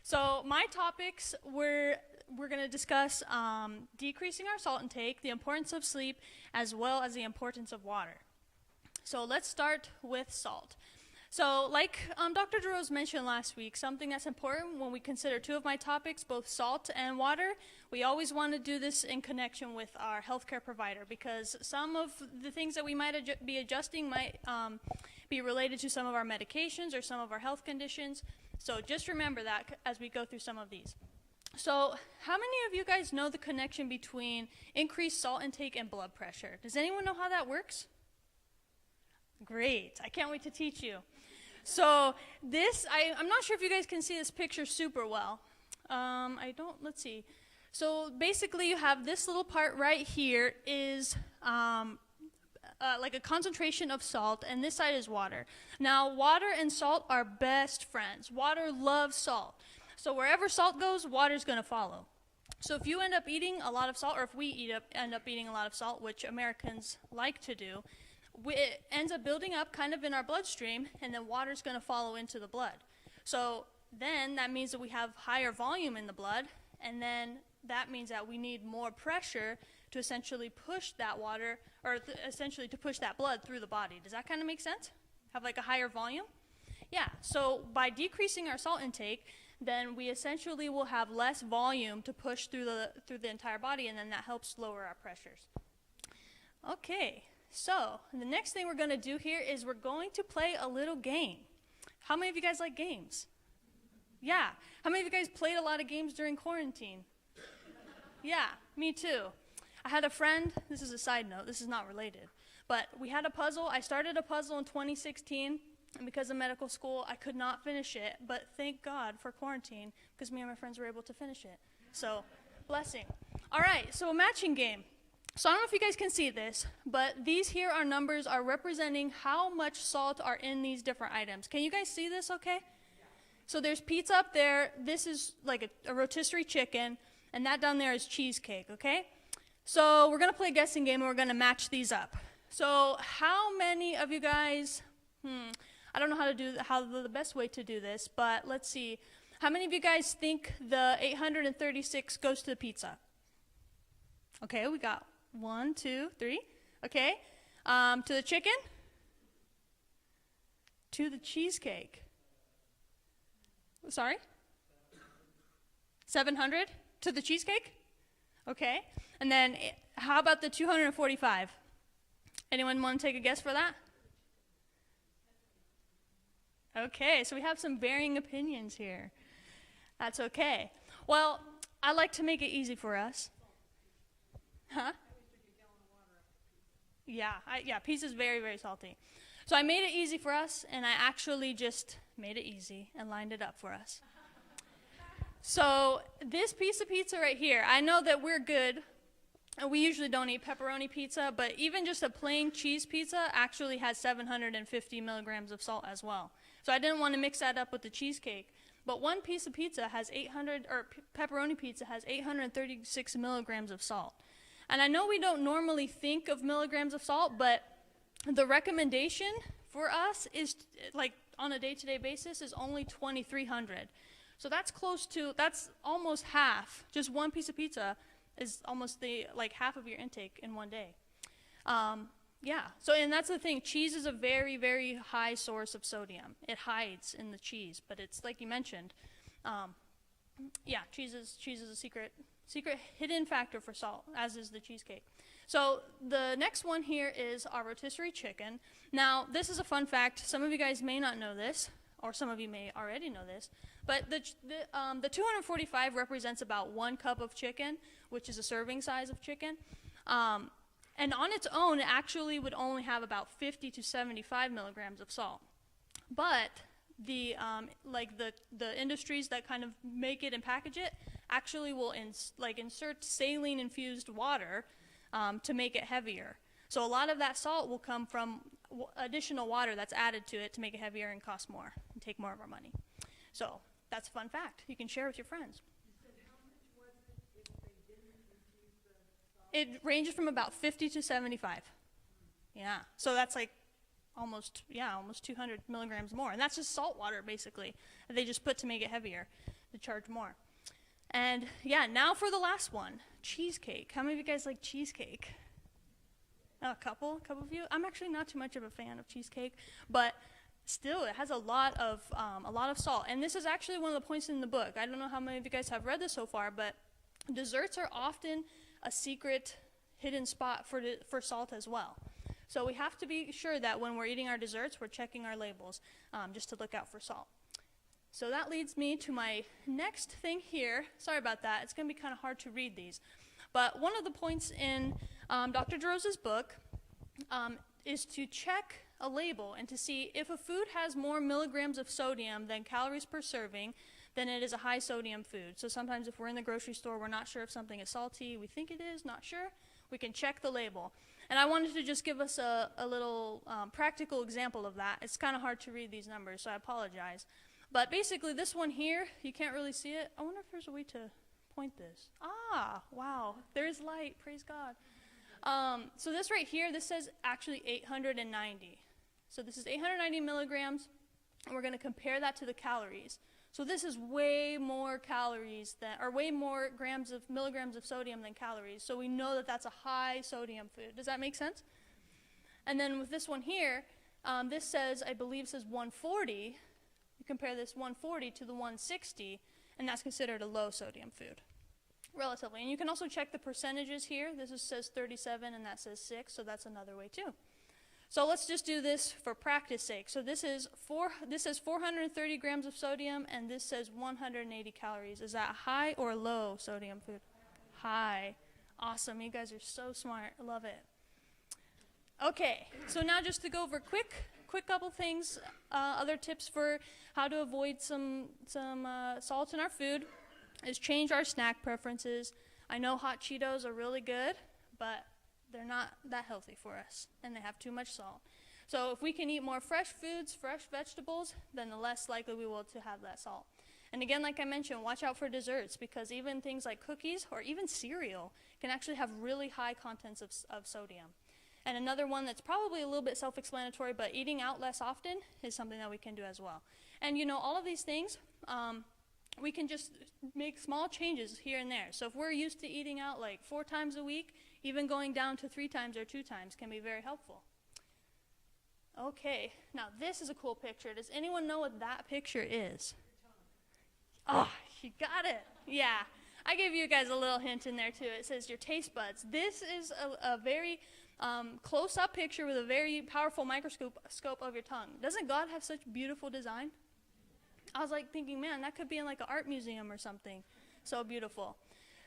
So my topics, we're going to discuss decreasing our salt intake, the importance of sleep, as well as the importance of water. So let's start with salt. So like Dr. DeRose mentioned last week, something that's important when we consider two of my topics, both salt and water, we always want to do this in connection with our healthcare provider, because some of the things that we might be adjusting might be related to some of our medications or some of our health conditions. So just remember that as we go through some of these. So how many of you guys know the connection between increased salt intake and blood pressure? Does anyone know how that works? Great. I can't wait to teach you. So this, I'm not sure if you guys can see this picture super well. Let's see. So basically you have this little part right here is like a concentration of salt, and this side is water. Now water and salt are best friends. Water loves salt. So wherever salt goes, water's going to follow. So if you end up eating a lot of salt, or if we end up eating a lot of salt, which Americans like to do, it ends up building up kind of in our bloodstream, and then water's going to follow into the blood. So then that means that we have higher volume in the blood, and then that means that we need more pressure to essentially push that water, or essentially to push that blood through the body. Does that kind of make sense? Have like a higher volume? Yeah, so by decreasing our salt intake, then we essentially will have less volume to push through the entire body, and then that helps lower our pressures. Okay. So, the next thing we're going to do here is we're going to play a little game. How many of you guys like games? Yeah. How many of you guys played a lot of games during quarantine? Yeah, me too. I had a friend, this is a side note, this is not related, but we had a puzzle. I started a puzzle in 2016, and because of medical school, I could not finish it, but thank God for quarantine, because me and my friends were able to finish it. So, blessing. All right, so a matching game. So I don't know if you guys can see this, but these here are numbers are representing how much salt are in these different items. Can you guys see this okay? So there's pizza up there. This is like a rotisserie chicken, and that down there is cheesecake, okay? So we're going to play a guessing game, and we're going to match these up. So how many of you guys, I don't know how the best way to do this, but let's see. How many of you guys think the 836 goes to the pizza? Okay, we got 1, 2, 3. Okay. To the chicken? To the cheesecake. Sorry? 700? To the cheesecake? Okay. And then how about the 245? Anyone want to take a guess for that? Okay, so we have some varying opinions here. That's okay. Well, I like to make it easy for us. Huh? Yeah, pizza is very, very salty. So I made it easy for us, and I actually just made it easy and lined it up for us. So this piece of pizza right here, I know that we're good. We usually don't eat pepperoni pizza, but even just a plain cheese pizza actually has 750 milligrams of salt as well. So I didn't want to mix that up with the cheesecake. But one piece of pizza has pepperoni pizza has 836 milligrams of salt. And I know we don't normally think of milligrams of salt, but the recommendation for us is, like, on a day-to-day basis is only 2,300. So that's almost half. Just one piece of pizza is almost half of your intake in one day. Yeah, so, and that's the thing. Cheese is a very, very high source of sodium. It hides in the cheese, but it's like you mentioned. Cheese is a secret hidden factor for salt, as is the cheesecake. So the next one here is our rotisserie chicken. Now, this is a fun fact. Some of you guys may not know this, or some of you may already know this, but the 245 represents about 1 cup of chicken, which is a serving size of chicken. And on its own, it actually would only have about 50 to 75 milligrams of salt. But the industries that kind of make it and package it actually will insert saline-infused water to make it heavier. So a lot of that salt will come from additional water that's added to it to make it heavier and cost more and take more of our money. So that's a fun fact you can share with your friends. You said how much was it if they didn't it ranges from about 50 to 75. Yeah, so that's like almost 200 milligrams more. And that's just salt water, basically, that they just put to make it heavier, to charge more. And yeah, now for the last one, cheesecake. How many of you guys like cheesecake? A couple of you. I'm actually not too much of a fan of cheesecake, but still, it has a lot of salt. And this is actually one of the points in the book. I don't know how many of you guys have read this so far, but desserts are often a secret hidden spot for salt as well. So we have to be sure that when we're eating our desserts, we're checking our labels just to look out for salt. So that leads me to my next thing here. Sorry about that. It's going to be kind of hard to read these. But one of the points in Dr. DeRosa's book is to check a label and to see if a food has more milligrams of sodium than calories per serving, then it is a high sodium food. So sometimes if we're in the grocery store, we're not sure if something is salty, we think it is, not sure, we can check the label. And I wanted to just give us a little practical example of that. It's kind of hard to read these numbers, so I apologize. But basically this one here, you can't really see it. I wonder if there's a way to point this. Ah, wow, there's light, praise God. So this right here, this says actually 890. So this is 890 milligrams, and we're going to compare that to the calories. So this is way more calories way more milligrams of sodium than calories. So we know that that's a high sodium food. Does that make sense? And then with this one here, this says, I believe says 140. You compare this 140 to the 160, and that's considered a low sodium food, relatively. And you can also check the percentages here. This says 37, and that says 6, so that's another way too. So let's just do this for practice sake. So this says 430 grams of sodium, and this says 180 calories. Is that high or low sodium food? High. Awesome. You guys are so smart. I love it. Okay. So now just to go over quick couple things, other tips for how to avoid some salt in our food is change our snack preferences. I know hot Cheetos are really good, but they're not that healthy for us, and they have too much salt. So if we can eat more fresh foods, fresh vegetables, then the less likely we will to have that salt. And again, like I mentioned, watch out for desserts, because even things like cookies or even cereal can actually have really high contents of sodium. And another one that's probably a little bit self-explanatory, but eating out less often is something that we can do as well. And you know, all of these things, we can just make small changes here and there. So if we're used to eating out like 4 times a week, even going down to 3 times or 2 times can be very helpful. Okay, now this is a cool picture. Does anyone know what that picture is? Oh, you got it. Yeah, I gave you guys a little hint in there too. It says your taste buds. This is a very close-up picture with a very powerful microscope of your tongue. Doesn't God have such beautiful design? I was like thinking, man, that could be in like an art museum or something. So beautiful.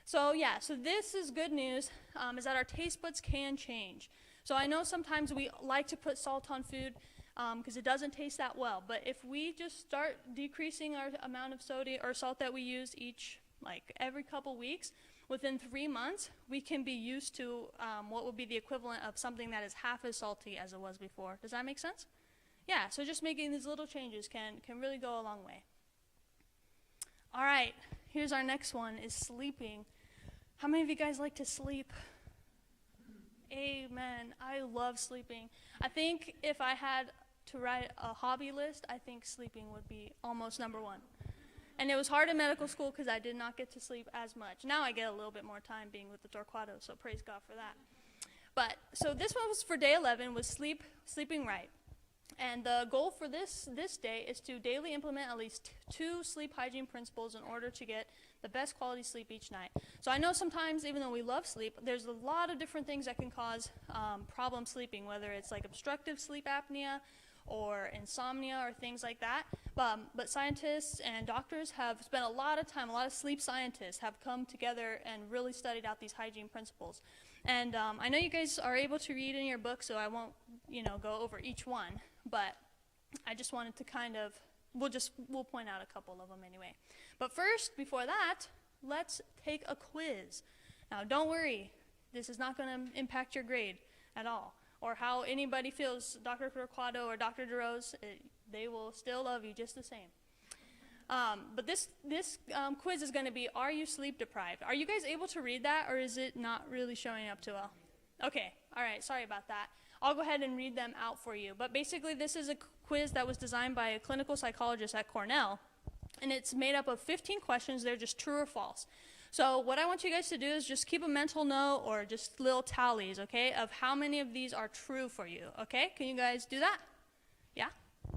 So yeah, so this is good news, is that our taste buds can change. So I know sometimes we like to put salt on food because it doesn't taste that well. But if we just start decreasing our amount of sodium or salt that we use every couple weeks, within 3 months, we can be used to what would be the equivalent of something that is half as salty as it was before. Does that make sense? Yeah, so just making these little changes can really go a long way. All right, here's our next one, is sleeping. How many of you guys like to sleep? Amen. I love sleeping. I think if I had to write a hobby list, I think sleeping would be almost number 1. And it was hard in medical school because I did not get to sleep as much. Now I get a little bit more time being with the Torquato, so praise God for that. But so this one was for day 11, was sleeping right. And the goal for this day is to daily implement at least 2 sleep hygiene principles in order to get the best quality sleep each night. So I know sometimes, even though we love sleep, there's a lot of different things that can cause problem sleeping, whether it's like obstructive sleep apnea or insomnia or things like that. But scientists and doctors have spent a lot of time, a lot of sleep scientists have come together and really studied out these hygiene principles. And I know you guys are able to read in your book, so I won't, go over each one. But I just wanted to we'll point out a couple of them anyway. But first, before that, let's take a quiz. Now, don't worry. This is not going to impact your grade at all, or how anybody feels, Dr. Torquato or Dr. DeRose, they will still love you just the same. But this quiz is going to be, are you sleep deprived? Are you guys able to read that, or is it not really showing up too well? Okay, all right, sorry about that. I'll go ahead and read them out for you. But basically, this is a quiz that was designed by a clinical psychologist at Cornell, and it's made up of 15 questions. They're just true or false. So what I want you guys to do is just keep a mental note or just little tallies, okay, of how many of these are true for you, okay? Can you guys do that? Yeah?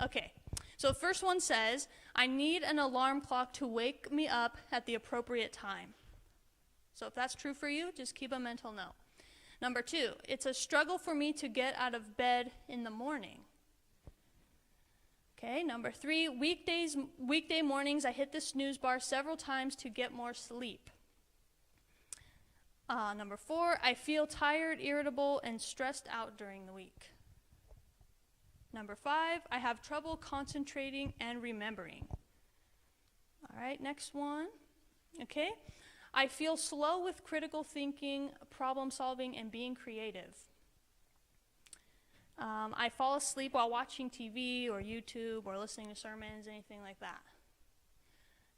Okay. So the first one says, I need an alarm clock to wake me up at the appropriate time. So if that's true for you, just keep a mental note. Number 2, it's a struggle for me to get out of bed in the morning. Okay, number 3, weekday mornings, I hit the snooze bar several times to get more sleep. Number 4, I feel tired, irritable, and stressed out during the week. Number 5, I have trouble concentrating and remembering. All right, next one. Okay, I feel slow with critical thinking, problem solving, and being creative. I fall asleep while watching TV or YouTube or listening to sermons, anything like that.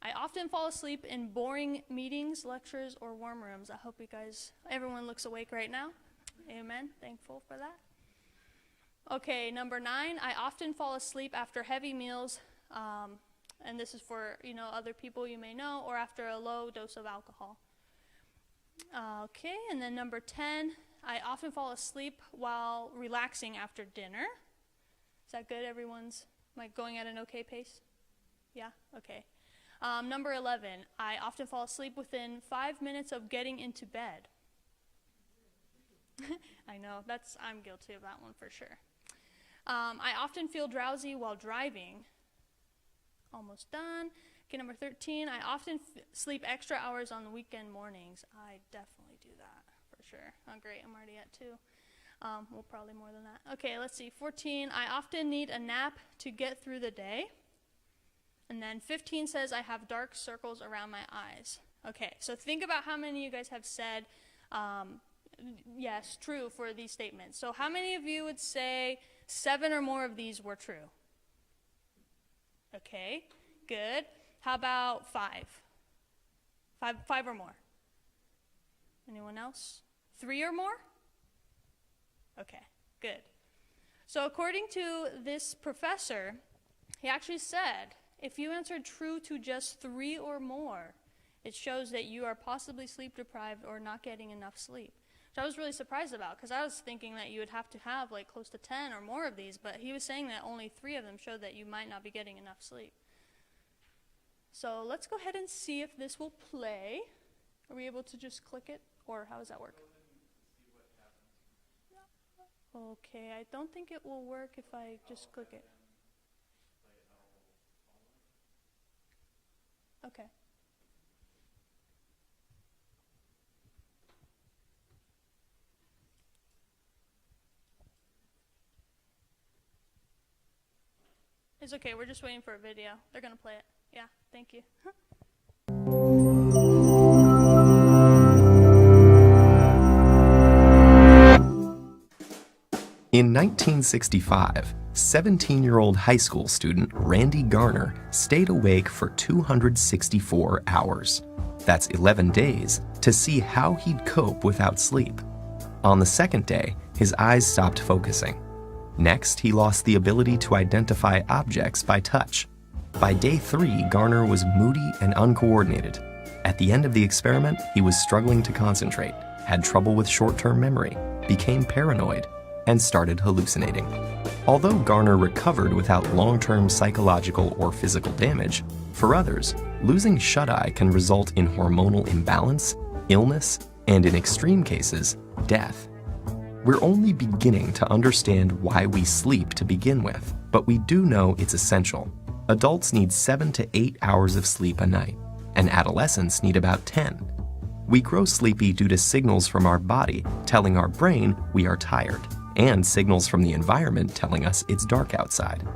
I often fall asleep in boring meetings, lectures, or warm rooms. I hope everyone looks awake right now. Amen. Thankful for that. Okay, number 9, I often fall asleep after heavy meals, and this is for, other people you may know, or after a low dose of alcohol. Okay, and then number 10, I often fall asleep while relaxing after dinner. Is that good? Am I going at an okay pace? Yeah? Okay. Number 11, I often fall asleep within 5 minutes of getting into bed. I know, I'm guilty of that one for sure. I often feel drowsy while driving. Almost done. Okay, number 13, I often sleep extra hours on the weekend mornings. I definitely do that for sure. Oh, great, I'm already at 2. Well, probably more than that. Okay, let's see. 14, I often need a nap to get through the day. And then 15 says I have dark circles around my eyes. Okay, so think about how many of you guys have said yes, true for these statements. So how many of you would say 7 or more of these were true? Okay, good. How about 5? 5 or more? Anyone else? 3 or more? Okay, good. So according to this professor, he actually said, if you answered true to just 3 or more, it shows that you are possibly sleep deprived or not getting enough sleep. Which I was really surprised about, because I was thinking that you would have to have like close to 10 or more of these, but he was saying that only 3 of them showed that you might not be getting enough sleep. So let's go ahead and see if this will play. Are we able to just click it, or how does that work? Okay, I don't think it will work if I just click it. Okay. It's okay, we're just waiting for a video. They're gonna play it. Yeah, thank you. In 1965, 17-year-old high school student Randy Garner stayed awake for 264 hours. That's 11 days to see how he'd cope without sleep. On the second day, his eyes stopped focusing. Next, he lost the ability to identify objects by touch. By day 3, Garner was moody and uncoordinated. At the end of the experiment, he was struggling to concentrate, had trouble with short-term memory, became paranoid, and started hallucinating. Although Garner recovered without long-term psychological or physical damage, for others, losing shut-eye can result in hormonal imbalance, illness, and in extreme cases, death. We're only beginning to understand why we sleep to begin with, but we do know it's essential. Adults need 7 to 8 hours of sleep a night, and adolescents need about 10. We grow sleepy due to signals from our body telling our brain we are tired, and signals from the environment telling us it's dark outside.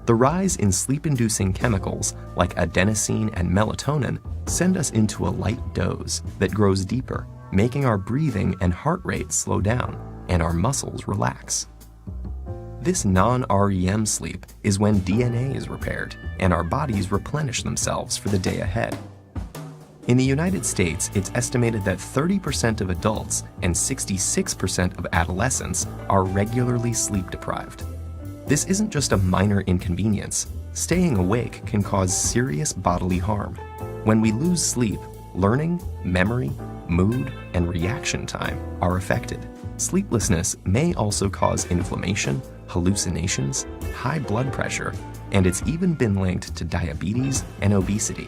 The rise in sleep-inducing chemicals like adenosine and melatonin send us into a light doze that grows deeper, making our breathing and heart rate slow down and our muscles relax. This non-REM sleep is when DNA is repaired and our bodies replenish themselves for the day ahead. In the United States, it's estimated that 30% of adults and 66% of adolescents are regularly sleep deprived. This isn't just a minor inconvenience. Staying awake can cause serious bodily harm. When we lose sleep, learning, memory, mood, and reaction time are affected. Sleeplessness may also cause inflammation, hallucinations, high blood pressure, and it's even been linked to diabetes and obesity.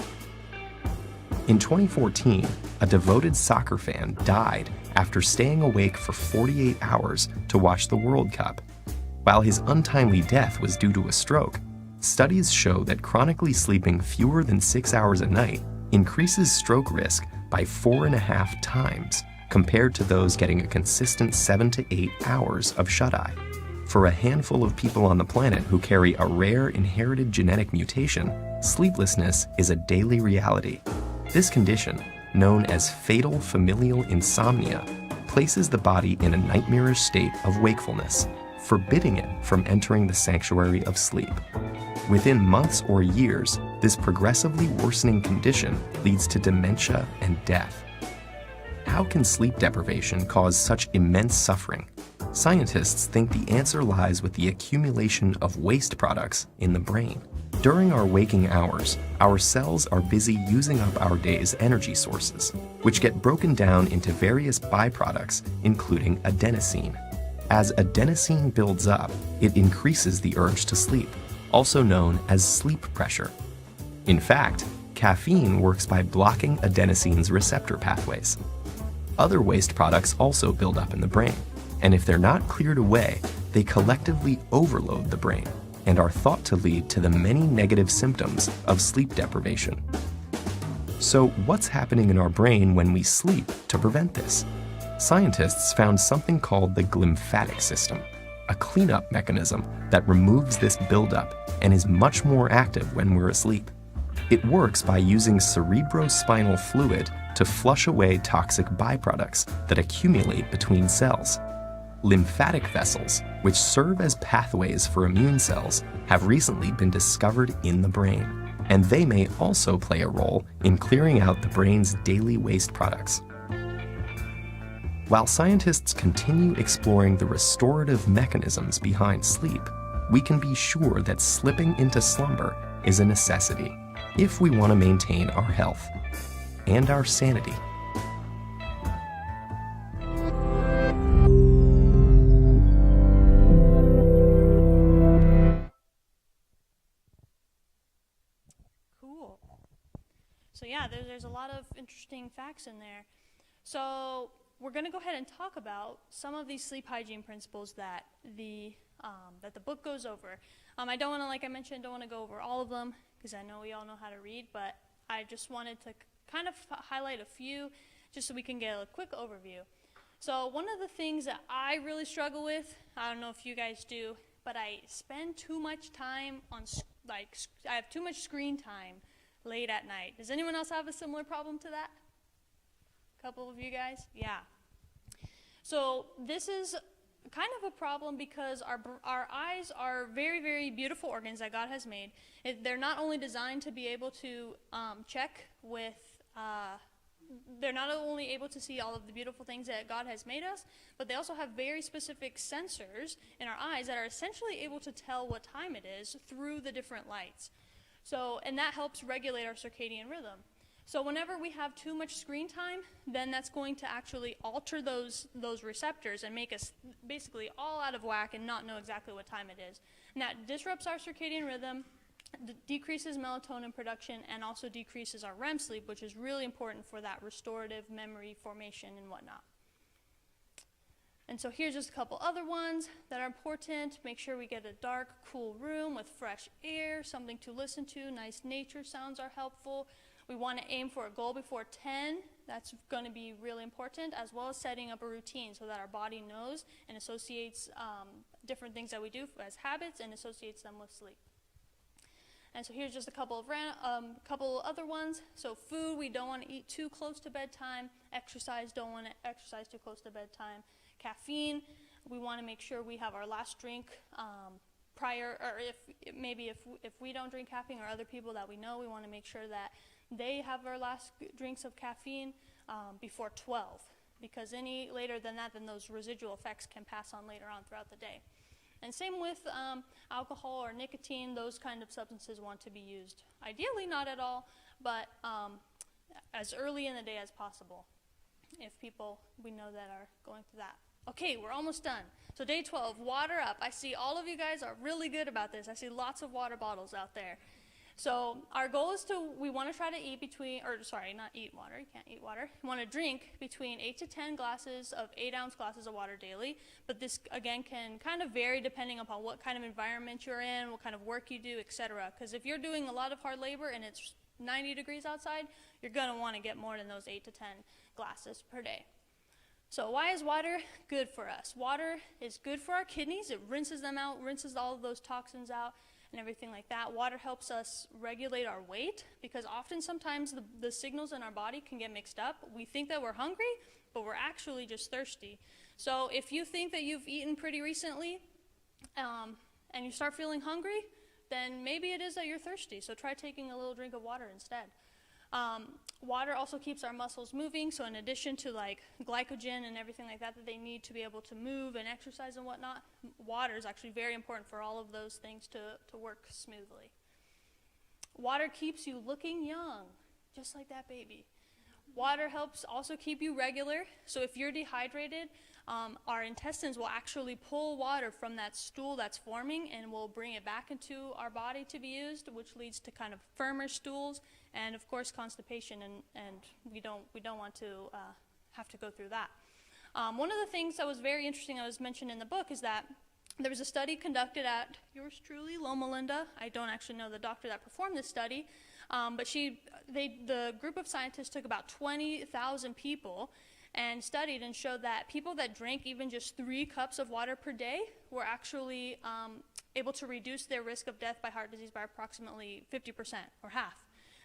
In 2014, a devoted soccer fan died after staying awake for 48 hours to watch the World Cup. While his untimely death was due to a stroke, studies show that chronically sleeping fewer than 6 hours a night increases stroke risk by 4.5 times compared to those getting a consistent 7 to 8 hours of shut-eye. For a handful of people on the planet who carry a rare inherited genetic mutation, sleeplessness is a daily reality. This condition, known as fatal familial insomnia, places the body in a nightmarish state of wakefulness, forbidding it from entering the sanctuary of sleep. Within months or years, this progressively worsening condition leads to dementia and death. How can sleep deprivation cause such immense suffering? Scientists think the answer lies with the accumulation of waste products in the brain. During our waking hours, our cells are busy using up our day's energy sources, which get broken down into various byproducts, including adenosine. As adenosine builds up, it increases the urge to sleep, also known as sleep pressure. In fact, caffeine works by blocking adenosine's receptor pathways. Other waste products also build up in the brain, and if they're not cleared away, they collectively overload the brain and are thought to lead to the many negative symptoms of sleep deprivation. So, what's happening in our brain when we sleep to prevent this? Scientists found something called the glymphatic system, a cleanup mechanism that removes this buildup and is much more active when we're asleep. It works by using cerebrospinal fluid to flush away toxic byproducts that accumulate between cells. Lymphatic vessels, which serve as pathways for immune cells, have recently been discovered in the brain, and they may also play a role in clearing out the brain's daily waste products. While scientists continue exploring the restorative mechanisms behind sleep, we can be sure that slipping into slumber is a necessity if we want to maintain our health and our sanity. Cool. So yeah, there's a lot of interesting facts in there. So we're going to go ahead and talk about some of these sleep hygiene principles that the book goes over. I don't want to, like I mentioned, don't want to go over all of them because I know we all know how to read, but I just wanted to kind of highlight a few just so we can get a quick overview. So one of the things that I really struggle with, I don't know if you guys do, but I spend too much time on, I have too much screen time late at night. Does anyone else have a similar problem to that? A couple of you guys? Yeah. So this is kind of a problem because our eyes are very, very beautiful organs that God has made. They're not only designed to be able to check with, they're not only able to see all of the beautiful things that God has made us, but they also have very specific sensors in our eyes that are essentially able to tell what time it is through the different lights. So, and that helps regulate our circadian rhythm. So whenever we have too much screen time, then that's going to actually alter those receptors and make us basically all out of whack and not know exactly what time it is. And that disrupts our circadian rhythm, decreases melatonin production, and also decreases our REM sleep, which is really important for that restorative memory formation and whatnot. And so here's just a couple other ones that are important. Make sure we get a dark, cool room with fresh air, something to listen to. Nice nature sounds are helpful. We want to aim for a goal before 10. That's going to be really important, as well as setting up a routine so that our body knows and associates different things that we do as habits and associates them with sleep. And so here's just a couple of other ones. So food, we don't want to eat too close to bedtime. Exercise, don't want to exercise too close to bedtime. Caffeine, We want to make sure we have our last drink prior, or if we don't drink caffeine, or other people that we know, we want to make sure that they have their last drinks of caffeine before 12, because any later than that, then those residual effects can pass on later on throughout the day. And same with alcohol or nicotine. Those kind of substances want to be used ideally not at all, but as early in the day as possible, if people we know that are going through that. Okay, we're almost done. So day 12, water up. I see all of you guys are really good about this. I see lots of water bottles out there. So our goal is we want to try to eat not eat water, you can't eat water. You want to drink between 8 to 10 glasses of 8-ounce glasses of water daily. But this, again, can kind of vary depending upon what kind of environment you're in, what kind of work you do, etc. Because if you're doing a lot of hard labor and it's 90 degrees outside, you're going to want to get more than those 8 to 10 glasses per day. So why is water good for us? Water is good for our kidneys. It rinses them out, rinses all of those toxins out and everything like that. Water helps us regulate our weight, because sometimes the signals in our body can get mixed up. We think that we're hungry, but we're actually just thirsty. So if you think that you've eaten pretty recently and you start feeling hungry, then maybe it is that you're thirsty. So try taking a little drink of water instead. Water also keeps our muscles moving, so in addition to like glycogen and everything like that they need to be able to move and exercise and whatnot, water is actually very important for all of those things to work smoothly. Water keeps you looking young, just like that baby. Water helps also keep you regular, so if you're dehydrated, our intestines will actually pull water from that stool that's forming and will bring it back into our body to be used, which leads to kind of firmer stools and of course constipation, and we don't want to have to go through that. One of the things that was very interesting that was mentioned in the book is that there was a study conducted at yours truly, Loma Linda. I don't actually know the doctor that performed this study, but the group of scientists took about 20,000 people and studied and showed that people that drank even just 3 cups of water per day were actually able to reduce their risk of death by heart disease by approximately 50%, or half.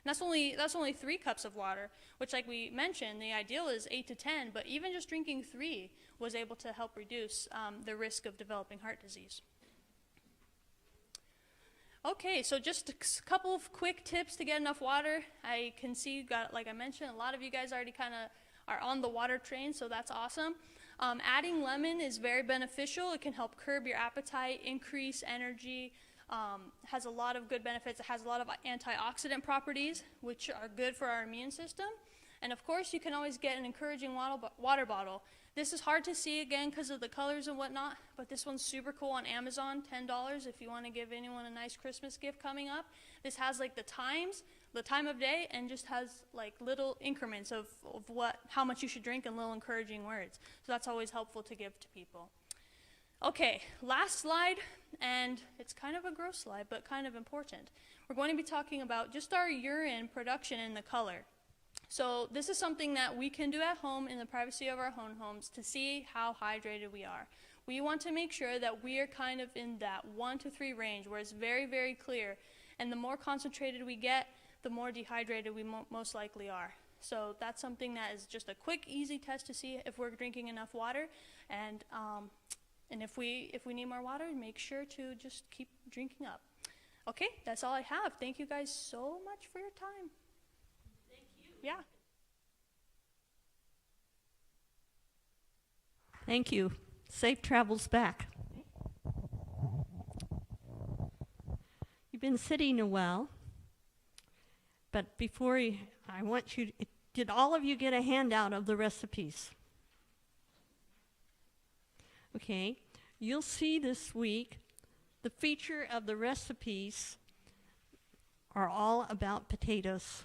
And that's only 3 cups of water, which, like we mentioned, the ideal is 8 to 10, but even just drinking 3 was able to help reduce the risk of developing heart disease. Okay, so just a couple of quick tips to get enough water. I can see you got, like I mentioned, a lot of you guys already kind of are on the water train, so that's awesome. Adding lemon is very beneficial. It can help curb your appetite, increase energy, has a lot of good benefits. It has a lot of antioxidant properties, which are good for our immune system. And of course, you can always get an encouraging water bottle. This is hard to see, again, because of the colors and whatnot, but this one's super cool on Amazon, $10 if you want to give anyone a nice Christmas gift coming up. This has like the time of day, and just has like little increments of how much you should drink and little encouraging words. So that's always helpful to give to people. Okay, last slide, and it's kind of a gross slide, but kind of important. We're going to be talking about just our urine production and the color. So this is something that we can do at home in the privacy of our own homes to see how hydrated we are. We want to make sure that we are kind of in that 1 to 3 range where it's very, very clear. And the more concentrated we get, the more dehydrated we most likely are. So that's something that is just a quick, easy test to see if we're drinking enough water. And if we need more water, make sure to just keep drinking up. Okay, that's all I have. Thank you guys so much for your time. Thank you. Yeah. Thank you. Safe travels back. You've been sitting a while, but I want you to, did all of you get a handout of the recipes? Okay, you'll see this week the feature of the recipes are all about potatoes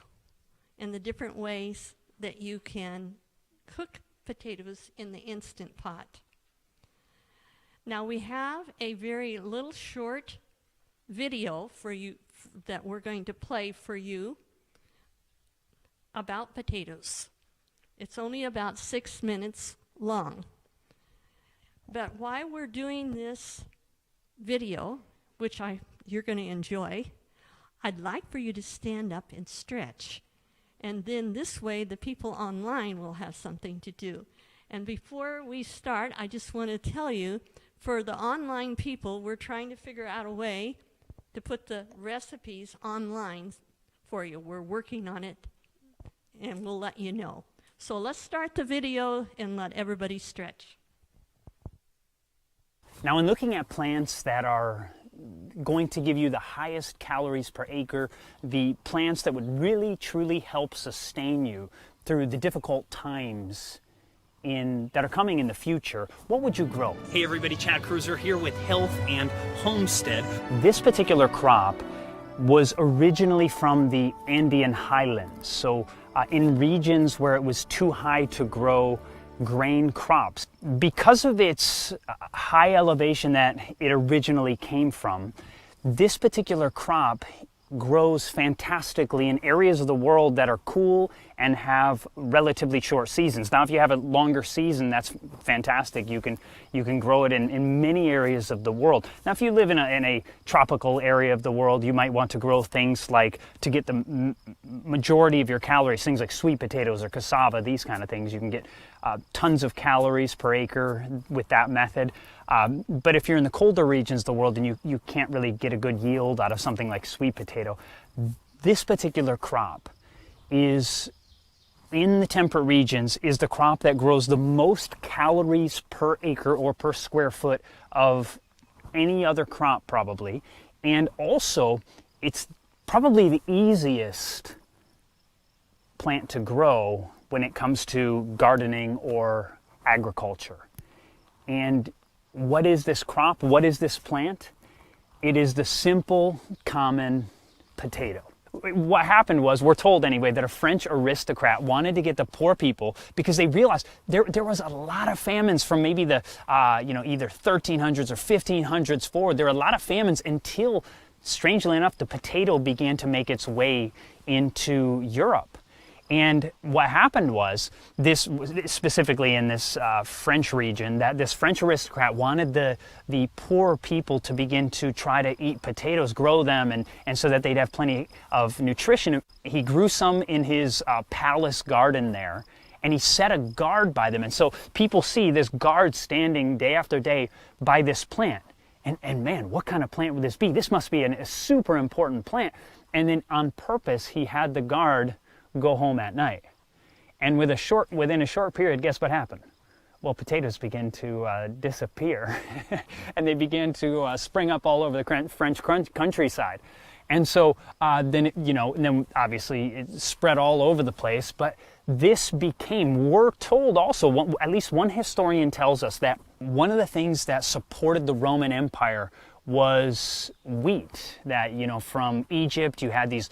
and the different ways that you can cook potatoes in the Instant Pot. Now we have a very little short video for you that we're going to play for you about potatoes. It's only about 6 minutes long. But while we're doing this video, which you're going to enjoy, I'd like for you to stand up and stretch. And then this way, the people online will have something to do. And before we start, I just want to tell you, for the online people, we're trying to figure out a way to put the recipes online for you. We're working on it, and we'll let you know. So let's start the video and let everybody stretch. Now, in looking at plants that are going to give you the highest calories per acre, the plants that would really truly help sustain you through the difficult times that are coming in the future, what would you grow? Hey everybody, Chad Cruiser here with Health and Homestead. This particular crop was originally from the Andean highlands, so in regions where it was too high to grow grain crops. Because of its high elevation that it originally came from, this particular crop grows fantastically in areas of the world that are cool and have relatively short seasons. Now, if you have a longer season, that's fantastic. You can grow it in many areas of the world. Now, if you live in a tropical area of the world, you might want to grow things like, to get the majority of your calories, things like sweet potatoes or cassava, these kind of things. You can get tons of calories per acre with that method. But if you're in the colder regions of the world, then you can't really get a good yield out of something like sweet potato. This particular crop is, in the temperate regions, is the crop that grows the most calories per acre or per square foot of any other crop probably. And also, it's probably the easiest plant to grow when it comes to gardening or agriculture. And what is this crop? What is this plant? It is the simple, common potato. What happened was, we're told anyway, that a French aristocrat wanted to get the poor people, because they realized there was a lot of famines from maybe the either 1300s or 1500s forward. There were a lot of famines until, strangely enough, the potato began to make its way into Europe. And what happened was, this specifically in this French region, that this French aristocrat wanted the poor people to begin to try to eat potatoes, grow them, and so that they'd have plenty of nutrition. He grew some in his palace garden there, and he set a guard by them. And so people see this guard standing day after day by this plant. And man, what kind of plant would this be? This must be a super important plant. And then on purpose, he had the guard go home at night. And within a short period, guess what happened? Well, potatoes began to disappear and they began to spring up all over the French countryside. And so then obviously it spread all over the place, but this became, we're told also, at least one historian tells us, that one of the things that supported the Roman Empire was wheat. That, from Egypt you had this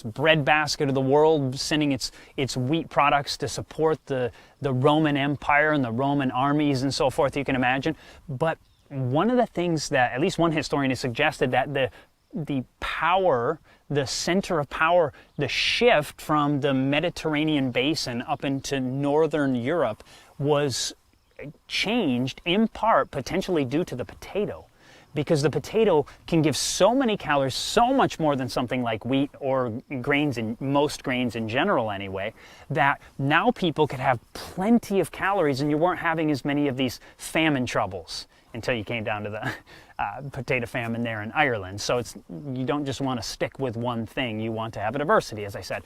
breadbasket of the world sending its wheat products to support the Roman Empire and the Roman armies and so forth, you can imagine. But one of the things that at least one historian has suggested, that the power, the center of power, the shift from the Mediterranean basin up into northern Europe was changed in part potentially due to the potato. Because the potato can give so many calories, so much more than something like wheat or grains, and most grains in general anyway, that now people could have plenty of calories and you weren't having as many of these famine troubles until you came down to the potato famine there in Ireland. So you don't just want to stick with one thing, you want to have a diversity, as I said.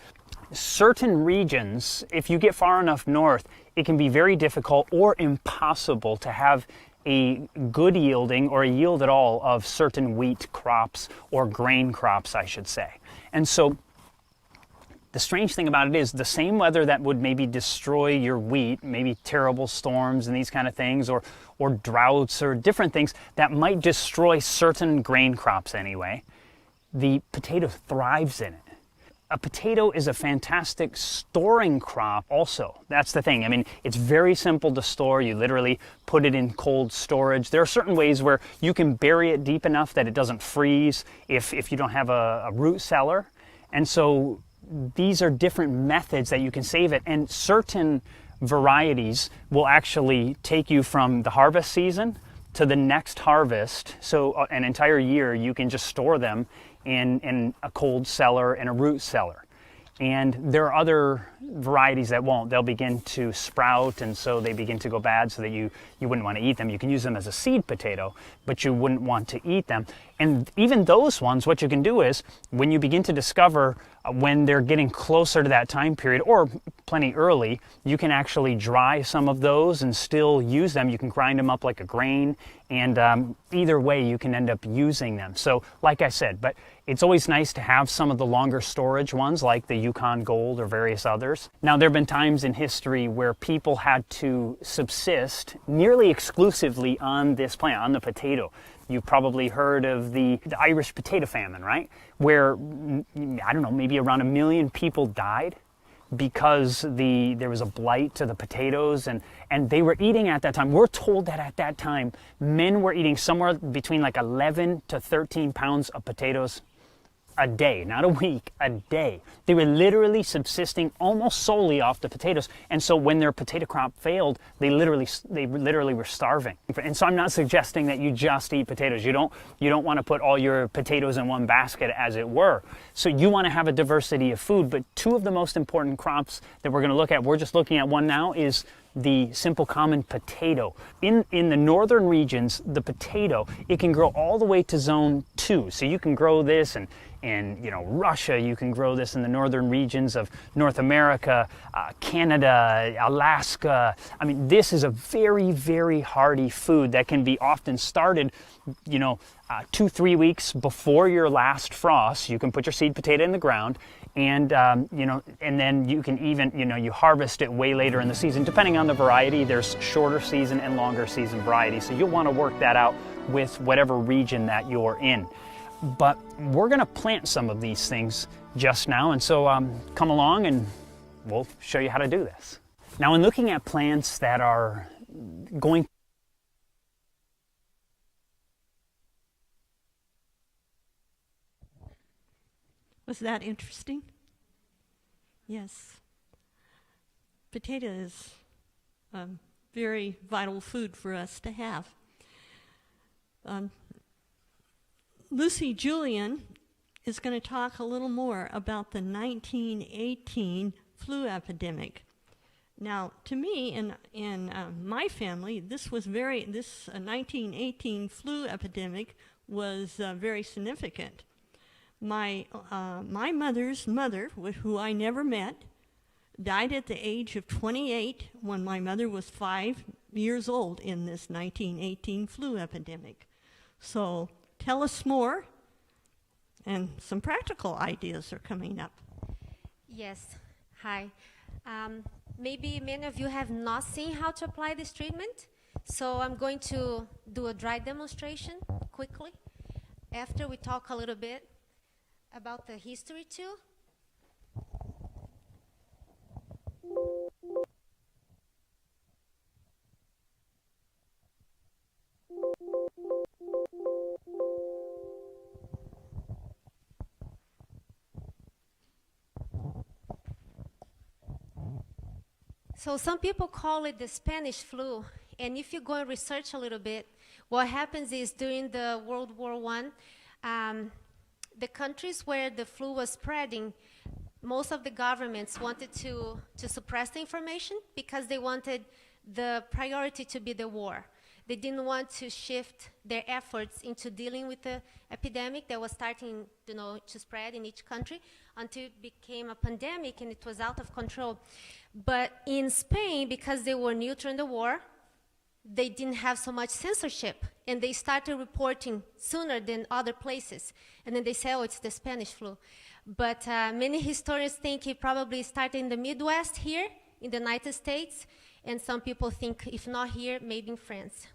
Certain regions, if you get far enough north, it can be very difficult or impossible to have a good yielding or a yield at all of certain wheat crops, or grain crops, I should say. And so the strange thing about it is, the same weather that would maybe destroy your wheat, maybe terrible storms and these kind of things, or droughts or different things that might destroy certain grain crops anyway, the potato thrives in it. A potato is a fantastic storing crop also. That's the thing. I mean, it's very simple to store. You literally put it in cold storage. There are certain ways where you can bury it deep enough that it doesn't freeze if you don't have a root cellar. And so these are different methods that you can save it. And certain varieties will actually take you from the harvest season to the next harvest. So an entire year you can just store them in a cold cellar and a root cellar. And there are other varieties that won't. They'll begin to sprout, and so they begin to go bad, so that you wouldn't want to eat them. You can use them as a seed potato, but you wouldn't want to eat them. And even those ones, what you can do is, when you begin to discover when they're getting closer to that time period, or plenty early, you can actually dry some of those and still use them. You can grind them up like a grain, and either way you can end up using them. So like I said, but it's always nice to have some of the longer storage ones like the Yukon Gold or various others. Now, there have been times in history where people had to subsist nearly exclusively on this plant, on the potato. You've probably heard of the Irish potato famine, right? Where, I don't know, maybe around 1 million people died because there was a blight to the potatoes, and they were eating at that time. We're told that at that time, men were eating somewhere between like 11 to 13 pounds of potatoes a day, not a week, a day. They were literally subsisting almost solely off the potatoes. And so when their potato crop failed, they literally were starving. And so I'm not suggesting that you just eat potatoes. You don't want to put all your potatoes in one basket, as it were. So you want to have a diversity of food. But two of the most important crops that we're going to look at, we're just looking at one now, is the simple common potato. In the northern regions, the potato, it can grow all the way to zone 2. So you can grow this in Russia. You can grow this in the northern regions of North America, Canada, Alaska. I mean, this is a very, very hardy food that can be often started 2-3 weeks before your last frost. You can put your seed potato in the ground, and and then you can even you harvest it way later in the season, depending on the variety. There's shorter season and longer season varieties, so you'll want to work that out with whatever region that you're in. But we're going to plant some of these things just now, and so come along and we'll show you how to do this. Now, in looking at plants that are going Was that interesting? Yes. Potato is very vital food for us to have. Lucy Julian is going to talk a little more about the 1918 flu epidemic. Now, to me and my family, this 1918 flu epidemic was very significant. My mother's mother, who I never met, died at the age of 28 when my mother was 5 years old in this 1918 flu epidemic. So tell us more, and some practical ideas are coming up. Yes, hi. Maybe many of you have not seen how to apply this treatment, so I'm going to do a dry demonstration quickly after we talk a little bit about the history too. So some people call it the Spanish flu, and if you go and research a little bit, what happens is during the World War I, the countries where the flu was spreading, most of the governments wanted to suppress the information because they wanted the priority to be the war. They didn't want to shift their efforts into dealing with the epidemic that was starting to spread in each country until it became a pandemic and it was out of control. But in Spain, because they were neutral in the war, they didn't have so much censorship, and they started reporting sooner than other places. And then they say, oh, it's the Spanish flu. But many historians think it probably started in the Midwest here, in the United States, and some people think, if not here, maybe in France.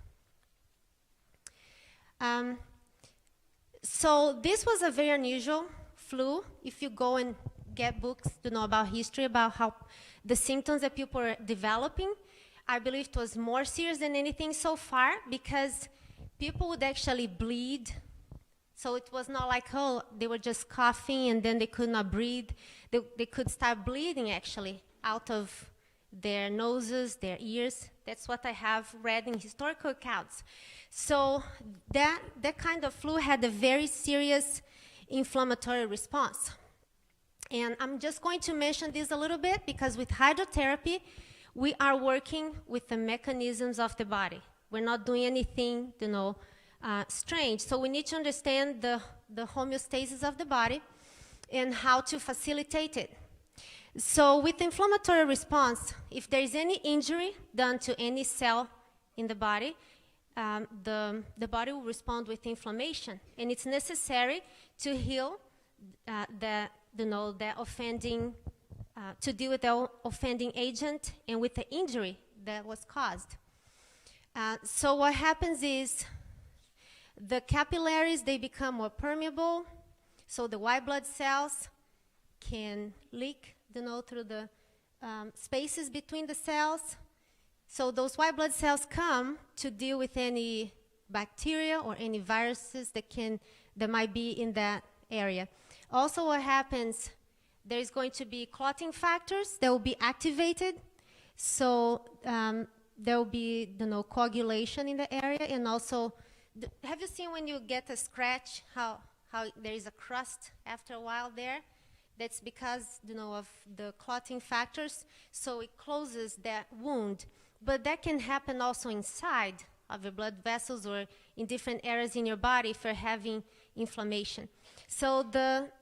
So this was a very unusual flu. If you go and get books to know about history, about how the symptoms that people are developing, I believe it was more serious than anything so far, because people would actually bleed. So it was not like, oh, they were just coughing and then they could not breathe. They could start bleeding, actually, out of their noses, their ears. That's what I have read in historical accounts. So that kind of flu had a very serious inflammatory response. And I'm just going to mention this a little bit because with hydrotherapy, we are working with the mechanisms of the body. We're not doing anything, strange. So we need to understand the homeostasis of the body and how to facilitate it. So with inflammatory response, if there is any injury done to any cell in the body, the body will respond with inflammation, and it's necessary to heal the offending, to deal with the offending agent and with the injury that was caused. So what happens is the capillaries, they become more permeable, so the white blood cells can leak, through the spaces between the cells. So those white blood cells come to deal with any bacteria or any viruses that might be in that area. Also what happens, there's going to be clotting factors that will be activated. So there will be coagulation in the area, and also, have you seen when you get a scratch, how there is a crust after a while there? That's because of the clotting factors, so it closes that wound. But that can happen also inside of your blood vessels or in different areas in your body if you're having inflammation. So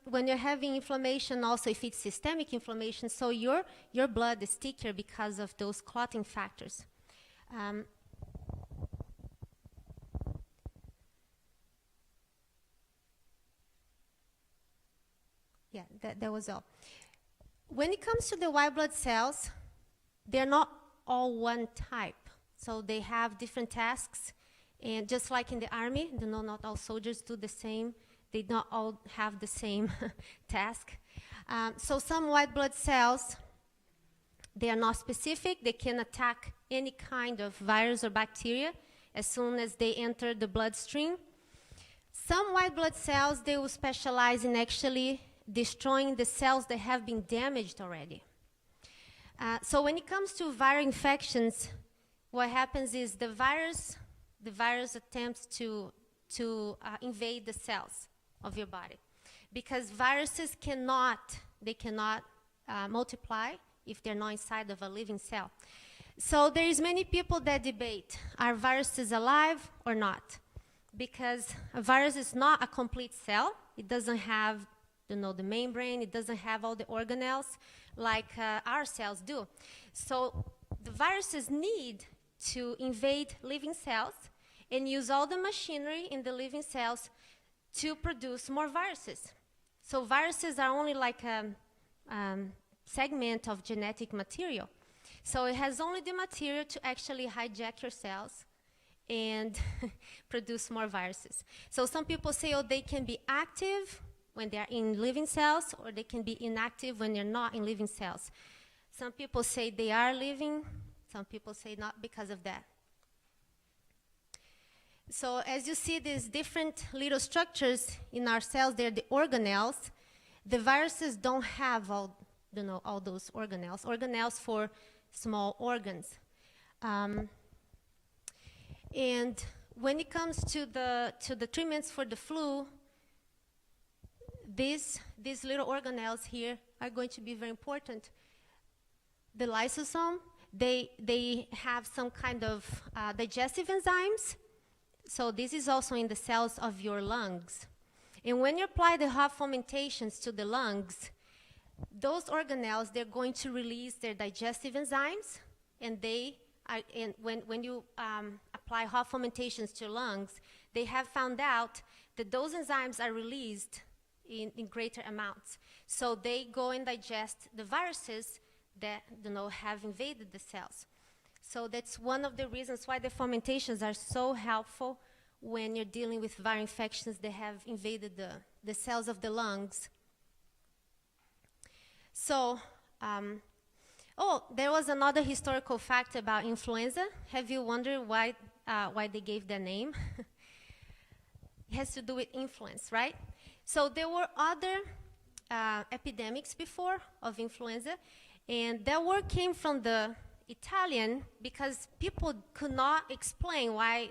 when you're having inflammation, also if it's systemic inflammation, so your blood is stickier because of those clotting factors. Yeah, that was all. When it comes to the white blood cells, they're not all one type. So they have different tasks. And just like in the army, not all soldiers do the same. They don't all have the same task. So some white blood cells, they are not specific. They can attack any kind of virus or bacteria as soon as they enter the bloodstream. Some white blood cells, they will specialize in actually destroying the cells that have been damaged already. So when it comes to viral infections, what happens is the virus attempts to invade the cells of your body, because viruses cannot multiply if they're not inside of a living cell. So there is many people that debate, are viruses alive or not? Because a virus is not a complete cell. It doesn't have the membrane, it doesn't have all the organelles like our cells do. So the viruses need to invade living cells and use all the machinery in the living cells to produce more viruses. So viruses are only like a segment of genetic material. So it has only the material to actually hijack your cells and produce more viruses. So some people say, oh, they can be active when they are in living cells, or they can be inactive when they're not in living cells. Some people say they are living, some people say not because of that. So as you see these different little structures in our cells, they're the organelles. The viruses don't have all those organelles. Organelles for small organs. And when it comes to the treatments for the flu, these little organelles here are going to be very important. The lysosome, they have some kind of digestive enzymes. So this is also in the cells of your lungs. And when you apply the hot fomentations to the lungs, those organelles, they're going to release their digestive enzymes, and when you apply hot fomentations to your lungs, they have found out that those enzymes are released in greater amounts. So they go and digest the viruses that have invaded the cells. So that's one of the reasons why the fomentations are so helpful when you're dealing with viral infections that have invaded the cells of the lungs. So, there was another historical fact about influenza. Have you wondered why they gave that name? It has to do with influence, right? So there were other epidemics before of influenza, and that word came from the Italian because people could not explain why,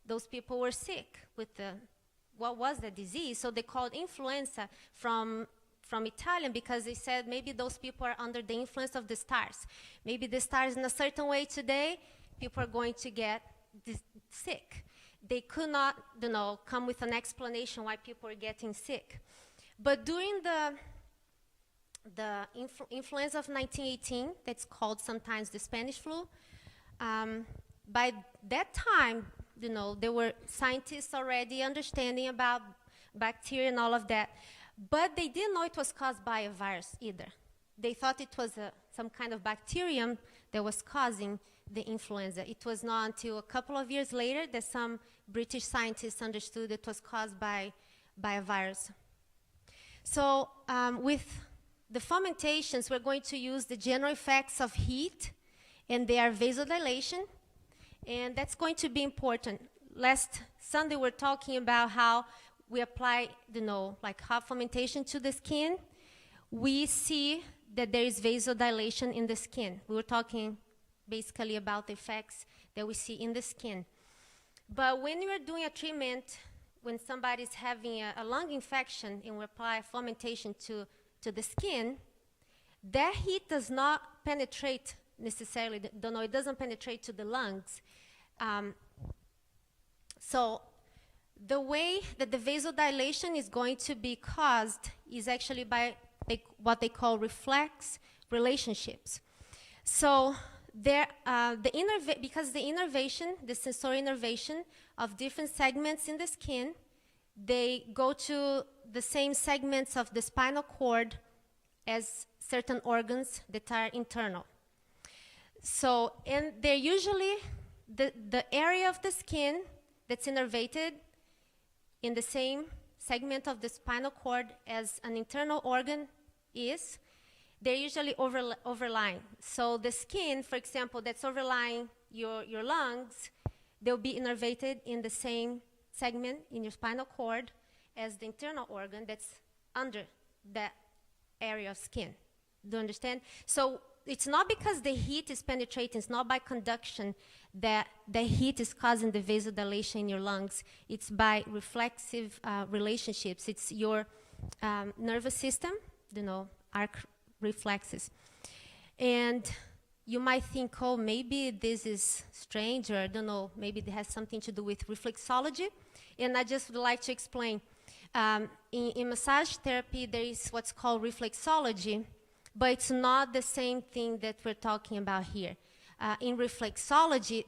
those people were sick with what was the disease. So they called influenza from from Italian because they said maybe those people are under the influence of the stars. Maybe the stars in a certain way today, people are going to get sick. They could not, come with an explanation why people are getting sick. But during the influenza of 1918, that's called sometimes the Spanish flu, by that time, there were scientists already understanding about bacteria and all of that. But they didn't know it was caused by a virus either. They thought it was some kind of bacterium that was causing the influenza. It was not until a couple of years later that some British scientists understood it was caused by a virus. So with the fomentations, we're going to use the general effects of heat, and they are vasodilation, and that's going to be important. Last Sunday, we were talking about how we apply, like hot fermentation to the skin. We see that there is vasodilation in the skin. We were talking basically about the effects that we see in the skin. But when we are doing a treatment, when somebody's having a lung infection and we apply fermentation to the skin, that heat does not penetrate necessarily, it doesn't penetrate to the lungs. So the way that the vasodilation is going to be caused is actually by what they call reflex relationships. So because the innervation, the sensory innervation of different segments in the skin, they go to the same segments of the spinal cord as certain organs that are internal. So, and they're usually the area of the skin that's innervated in the same segment of the spinal cord as an internal organ is, they're usually overlying. So the skin, for example, that's overlying your lungs, they'll be innervated in the same segment in your spinal cord as the internal organ that's under that area of skin. Do you understand? So it's not because the heat is penetrating, it's not by conduction that the heat is causing the vasodilation in your lungs. It's by reflexive relationships. It's your nervous system, arc reflexes. And you might think, oh, maybe this is strange, or I don't know, maybe it has something to do with reflexology. And I just would like to explain. In massage therapy, there is what's called reflexology, but it's not the same thing that we're talking about here. In reflexology,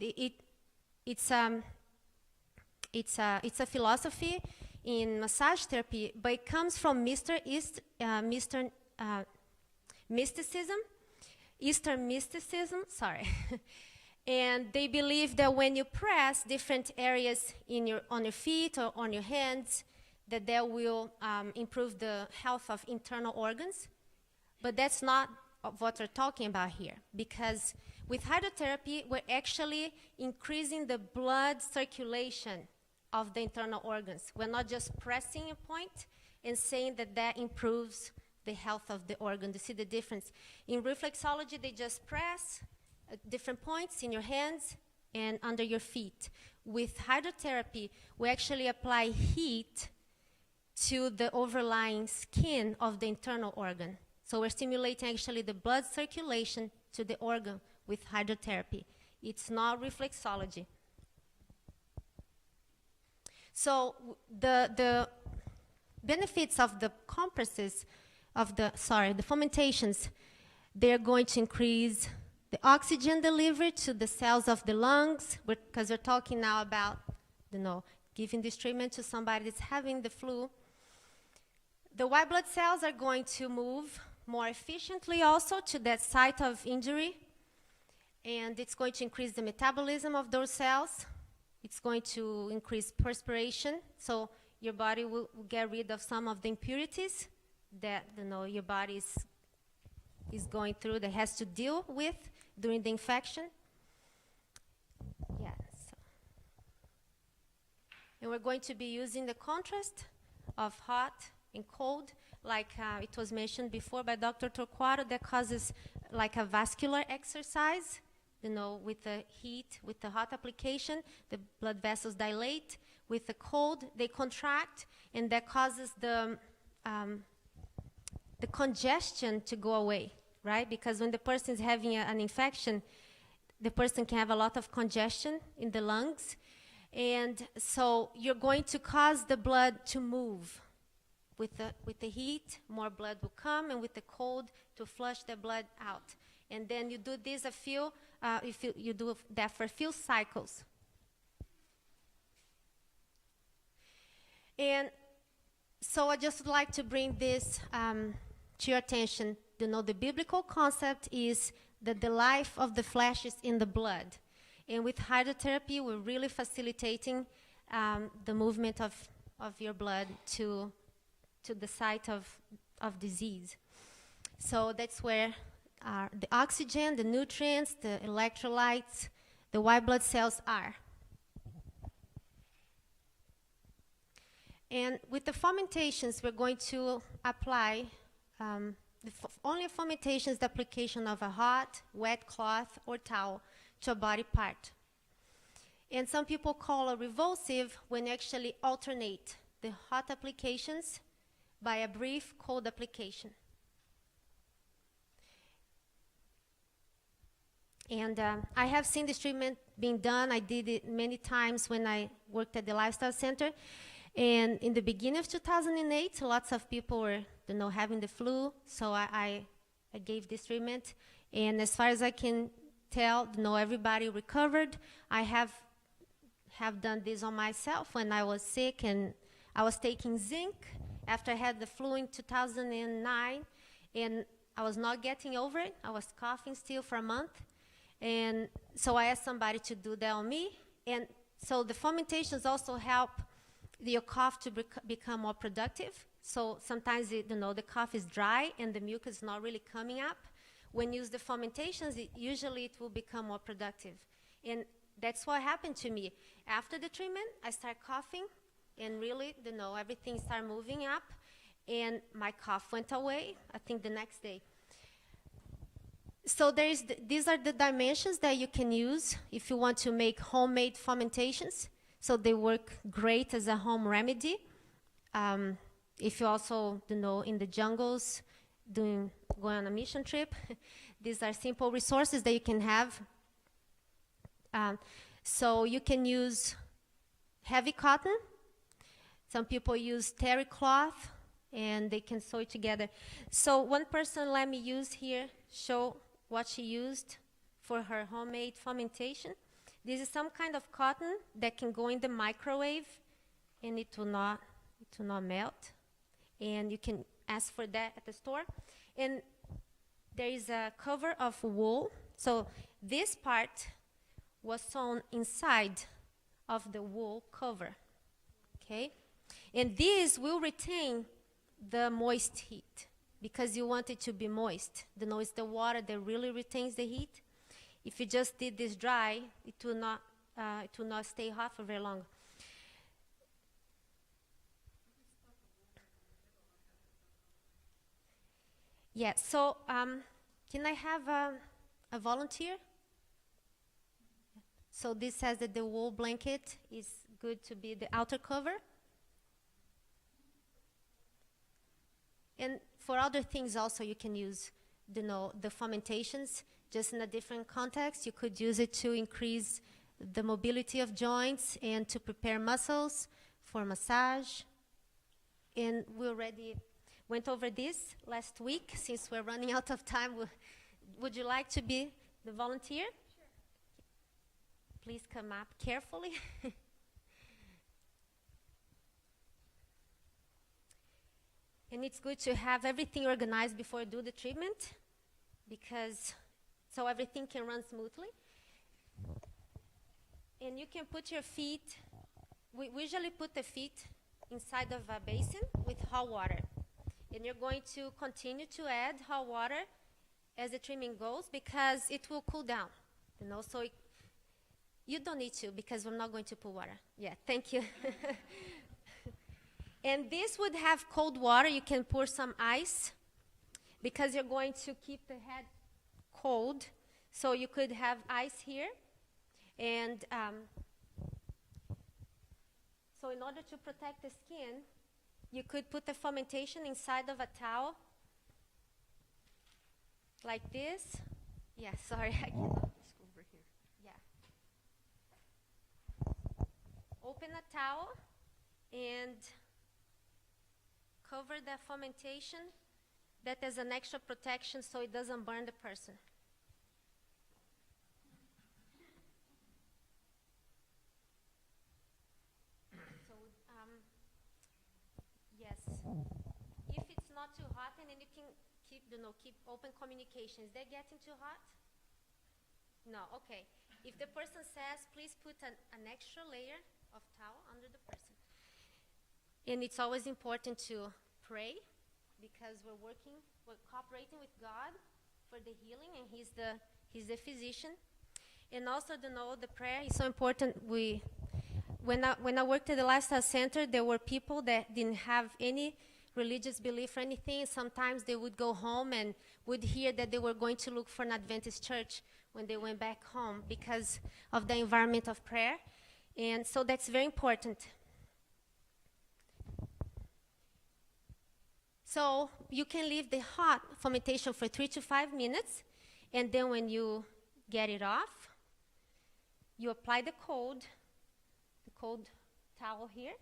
it's a philosophy in massage therapy, but it comes from Eastern mysticism, sorry. And they believe that when you press different areas on your feet or on your hands, that will improve the health of internal organs. But that's not what we're talking about here, because with hydrotherapy, we're actually increasing the blood circulation of the internal organs. We're not just pressing a point and saying that improves the health of the organ. You see the difference? In reflexology, they just press at different points in your hands and under your feet. With hydrotherapy, we actually apply heat to the overlying skin of the internal organ. So we're stimulating actually the blood circulation to the organ with hydrotherapy. It's not reflexology. So the benefits of the compresses, the fomentations, they're going to increase the oxygen delivery to the cells of the lungs, because we're talking now about, giving this treatment to somebody that's having the flu. The white blood cells are going to move more efficiently also to that site of injury, and it's going to increase the metabolism of those cells. It's going to increase perspiration, so your body will get rid of some of the impurities that your body is going through, that has to deal with during the infection. Yes. And we're going to be using the contrast of hot and cold, like it was mentioned before by Dr. Torquato, that causes like a vascular exercise, with the heat, with the hot application, the blood vessels dilate. With the cold, they contract, and that causes the the congestion to go away, right? Because when the person is having an infection, the person can have a lot of congestion in the lungs. And so you're going to cause the blood to move. With the heat, more blood will come, and with the cold, to flush the blood out. And then you do this you do that for a few cycles. And so I just would like to bring this to your attention. You know, the biblical concept is that the life of the flesh is in the blood. And with hydrotherapy, we're really facilitating the movement of your blood to the site of disease. So that's where the oxygen, the nutrients, the electrolytes, the white blood cells are. And with the fomentations, we're going to apply only fomentation is the application of a hot, wet cloth or towel to a body part. And some people call a revulsive when you actually alternate the hot applications by a brief cold application. And I have seen this treatment being done. I did it many times when I worked at the Lifestyle Center. And in the beginning of 2008, lots of people were, having the flu. So I gave this treatment. And as far as I can tell, everybody recovered. I have done this on myself when I was sick, and I was taking zinc after I had the flu in 2009, and I was not getting over it. I was coughing still for a month. And so I asked somebody to do that on me. And so the fomentations also help your cough to become more productive. So sometimes, the cough is dry and the mucus is not really coming up. When you use the fomentations, usually it will become more productive. And that's what happened to me. After the treatment, I started coughing, and really, everything started moving up, and my cough went away, I think the next day. So these are the dimensions that you can use if you want to make homemade fomentations. So they work great as a home remedy. If you also, in the jungles, going on a mission trip, these are simple resources that you can have. So you can use heavy cotton. Some people use terry cloth, and they can sew it together. So one person let me show what she used for her homemade fomentation. This is some kind of cotton that can go in the microwave, and it will not melt. And you can ask for that at the store. And there is a cover of wool. So this part was sewn inside of the wool cover, okay? And this will retain the moist heat because you want it to be moist. It's the water that really retains the heat. If you just did this dry, it will not stay hot for very long. Yeah, so can I have a volunteer? So this says that the wool blanket is good to be the outer cover. And for other things also you can use the fomentations, just in a different context. You could use it to increase the mobility of joints and to prepare muscles for massage. And we already went over this last week. Since we're running out of time, would you like to be the volunteer? Sure. Please come up carefully. And it's good to have everything organized before you do the treatment, so everything can run smoothly. And you can put your feet, we usually put the feet inside of a basin with hot water. And you're going to continue to add hot water as the treatment goes because it will cool down. So you don't need to because we're not going to put water. Yeah, thank you. And this would have cold water. You can pour some ice because you're going to keep the head cold. So you could have ice here. And so in order to protect the skin, you could put the fomentation inside of a towel like this. Yeah, sorry. I can Let's go over here. Yeah. Open a towel and cover the fermentation. That is an extra protection so it doesn't burn the person. So, yes. If it's not too hot, and then you can keep open communication. Is that getting too hot? No, okay. If the person says, please put an extra layer of towel under the person. And it's always important to pray because we're cooperating with God for the healing, and He's the physician. And also to know the prayer is so important. When I worked at the lifestyle center, there were people that didn't have any religious belief or anything. Sometimes they would go home and would hear that they were going to look for an Adventist church when they went back home because of the environment of prayer. And so that's very important. So you can leave the hot fermentation for 3 to 5 minutes, and then when you get it off, you apply the cold towel here.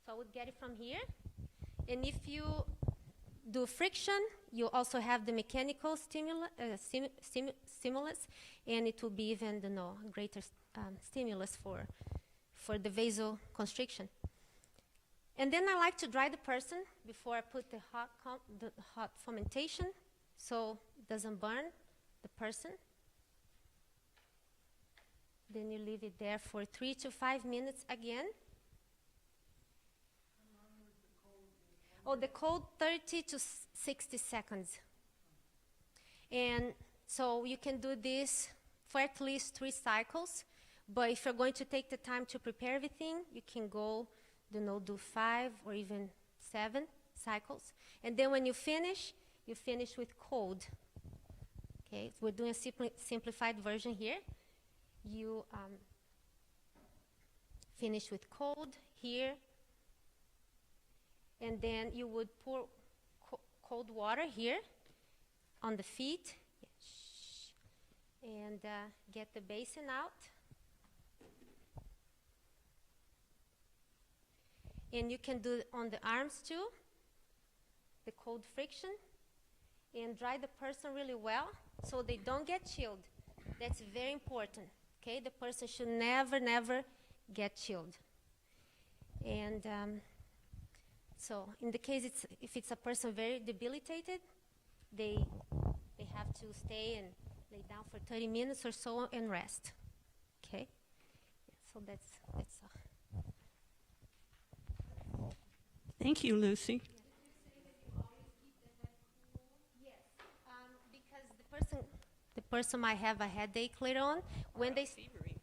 So I would get it from here. And if you do friction, you also have the mechanical stimulus, and it will be even greater stimulus for the vasoconstriction. And then I like to dry the person before I put the hot fermentation so it doesn't burn the person. Then you leave it there for 3 to 5 minutes again. Oh, the cold 30 to 60 seconds. And so you can do this for at least 3 cycles. But if you're going to take the time to prepare everything, you can go, do 5 or even 7 cycles. And then when you finish with cold. Okay, we're doing a simplified version here. You finish with cold here. And then you would pour cold water here on the feet. And get the basin out. And you can do it on the arms too, the cold friction, and dry the person really well so they don't get chilled. That's very important, okay? The person should never, never get chilled. And so in the case if it's a person very debilitated, they have to stay and lay down for 30 minutes or so and rest, okay? So that's Thank you, Lucy. Yes, because the person might have a headache later on when they Fever even.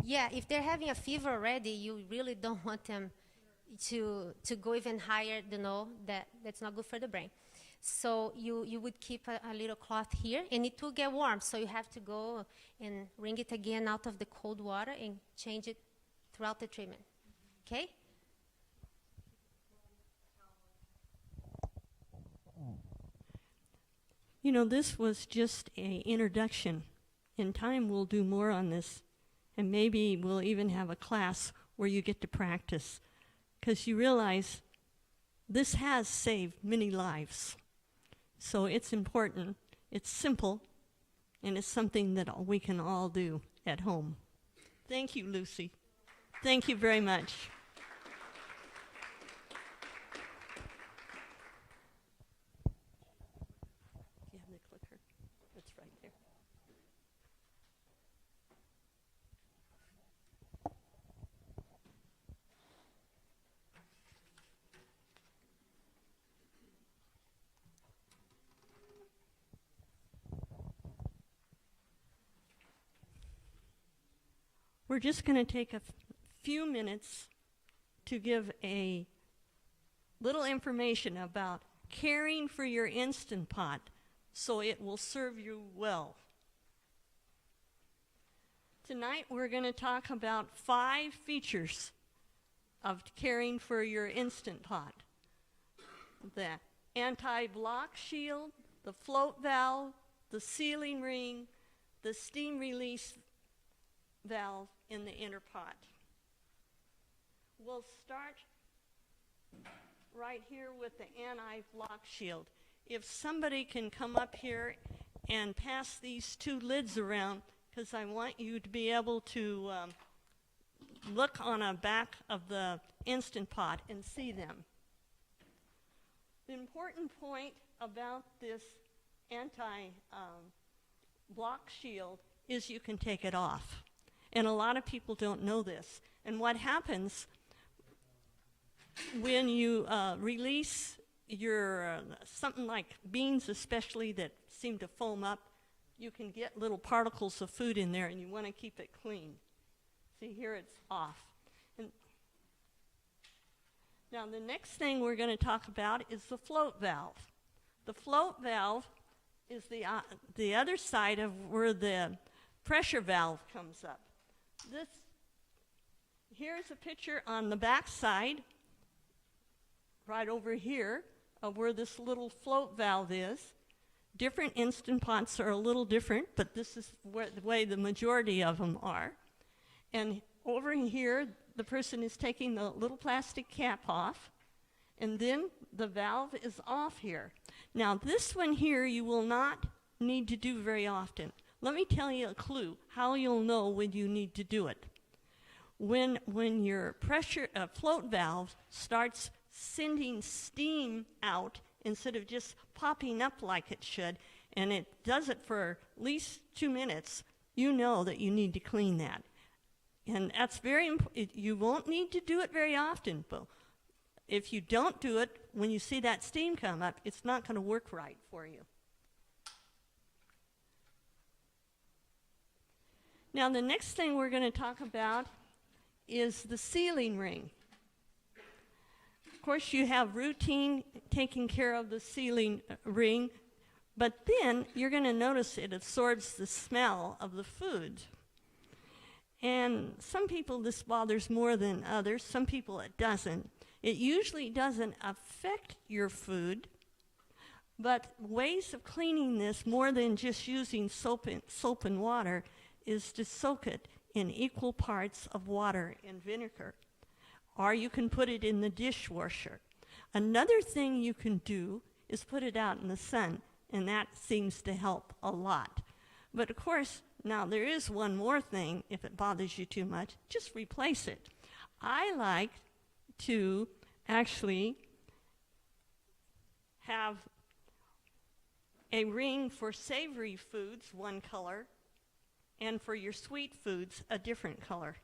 Yeah, if they're having a fever already, you really don't want them to go even higher. That's not good for the brain. So you would keep a little cloth here, and it will get warm. So you have to go and wring it again out of the cold water and change it throughout the treatment. Okay? This was just an introduction. In time, we'll do more on this, and maybe we'll even have a class where you get to practice, because you realize this has saved many lives. So it's important, it's simple, and it's something that we can all do at home. Thank you, Lucy. Thank you very much. You have the clicker? It's right there. We're just going to take a few minutes to give a little information about caring for your Instant Pot so it will serve you well. Tonight we're going to talk about 5 features of caring for your Instant Pot. anti-block shield, the float valve, the sealing ring, the steam release valve in the inner pot. We'll start right here with the anti-block shield. If somebody can come up here and pass these two lids around, because I want you to be able to look on the back of the Instant Pot and see them. The important point about this anti-block shield is you can take it off. And a lot of people don't know this. And what happens when you release your, something like beans especially that seem to foam up, you can get little particles of food in there and you want to keep it clean. See, here it's off. And now the next thing we're going to talk about is the float valve. The float valve is the other side of where the pressure valve comes up. Here's a picture on the back side, right over here, of where this little float valve is. Different Instant Pots are a little different, but this is the way the majority of them are. And over here, the person is taking the little plastic cap off, and then the valve is off here. Now, this one here you will not need to do very often. Let me tell you a clue how you'll know when you need to do it. When your pressure float valve starts sending steam out instead of just popping up like it should, and it does it for at least 2 minutes, you know that you need to clean that. And that's very important. You won't need to do it very often, but if you don't do it, when you see that steam come up, it's not going to work right for you. Now, the next thing we're going to talk about is the sealing ring. Of course, you have routine taking care of the sealing ring, but then you're going to notice it absorbs the smell of the food. And some people this bothers more than others. Some people it doesn't. It usually doesn't affect your food, but ways of cleaning this more than just using soap and water is to soak it in equal parts of water and vinegar. Or you can put it in the dishwasher. Another thing you can do is put it out in the sun, and that seems to help a lot. But of course, now there is one more thing. If it bothers you too much, just replace it. I like to actually have a ring for savory foods, one color, and for your sweet foods, a different color.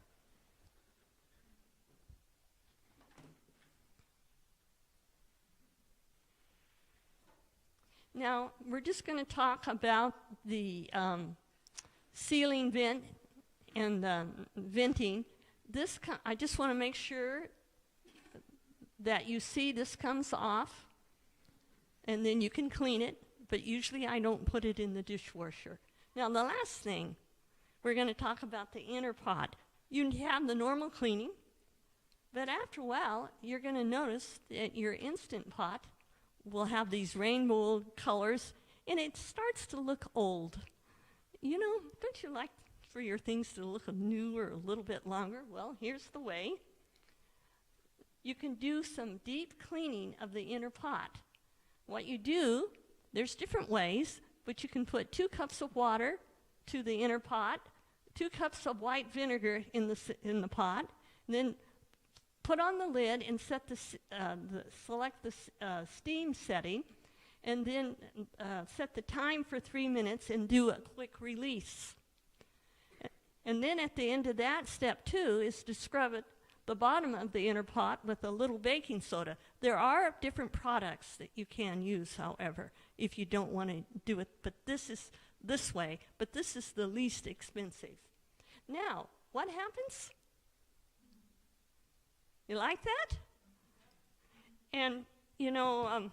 Now, we're just going to talk about the sealing vent and venting. I just want to make sure that you see this comes off, and then you can clean it, but usually I don't put it in the dishwasher. Now, the last thing, we're going to talk about the inner pot. You have the normal cleaning, but after a while, you're going to notice that your Instant Pot will have these rainbow colors, and it starts to look old. You know, don't you like for your things to look new or a little bit longer? Well, here's the way. You can do some deep cleaning of the inner pot. What you do, there's different ways, but you can put 2 cups of water to the inner pot, 2 cups of white vinegar in the pot, and then put on the lid and select the steam setting, and then set the time for 3 minutes and do a quick release. And then at the end of that, step 2 is to scrub the bottom of the inner pot with a little baking soda. There are different products that you can use, however, if you don't want to do it, but this is this way, but this is the least expensive. Now, what happens? You like that? And, you know,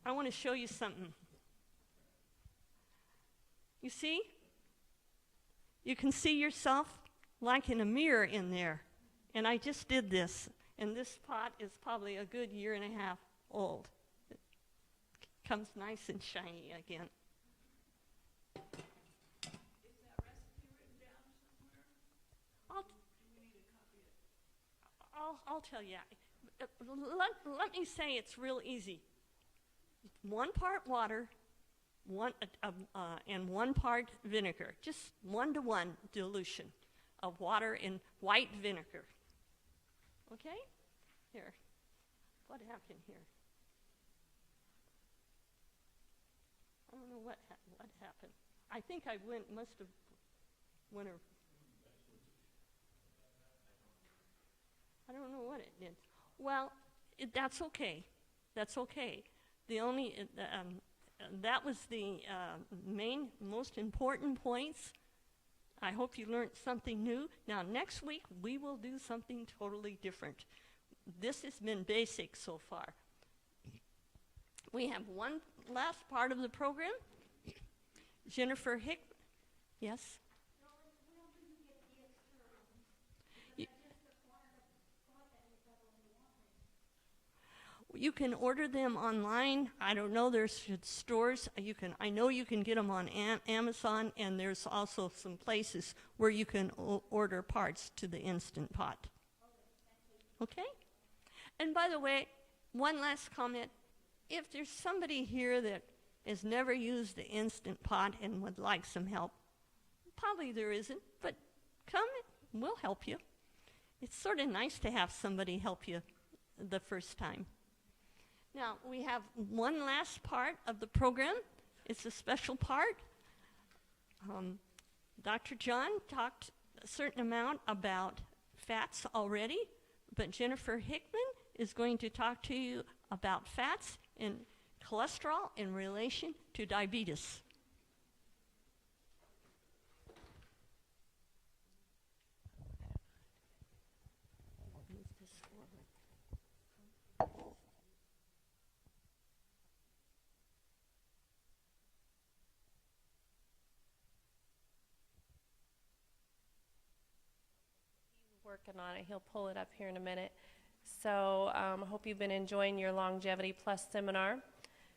I want to show you something. You see? You can see yourself like in a mirror in there. And I just did this. And this pot is probably a good 1.5 years old. It comes nice and shiny again. I'll tell you. Let me say it's real easy. 1 part water, and 1 part vinegar. Just 1-to-1 dilution of water and white vinegar. Okay? Here. What happened here? I don't know what happened. I think I must have went. I don't know what it did. Well, that's okay. That's okay. The only that was the most important points. I hope you learned something new. Now, next week, we will do something totally different. This has been basic so far. We have one last part of the program. Jennifer Hickman. Yes? You can order them online. I don't know, there's stores. I know you can get them on Amazon, and there's also some places where you can order parts to the Instant Pot. Okay? And by the way, one last comment. If there's somebody here that has never used the Instant Pot and would like some help, probably there isn't, but come, we'll help you. It's sort of nice to have somebody help you the first time. Now, we have one last part of the program. It's a special part. Dr. John talked a certain amount about fats already, but Jennifer Hickman is going to talk to you about fats and cholesterol in relation to diabetes. Working on it. He'll pull it up here in a minute. So I hope you've been enjoying your LongevityPlus seminar.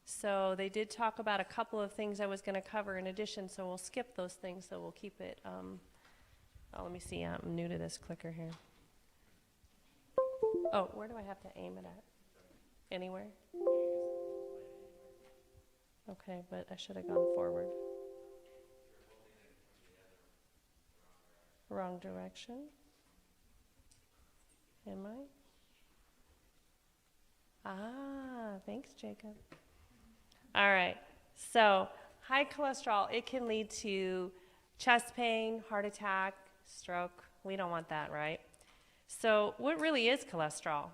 So they did talk about a couple of things I was going to cover in addition, so we'll skip those things, so we'll keep it. Let me see. I'm new to this clicker here. Oh, where do I have to aim it at? Anywhere? Okay, but I should have gone forward. Wrong direction. Am I? Thanks, Jacob. All right. So, high cholesterol, it can lead to chest pain, heart attack, stroke. We don't want that, right? So, what really is cholesterol?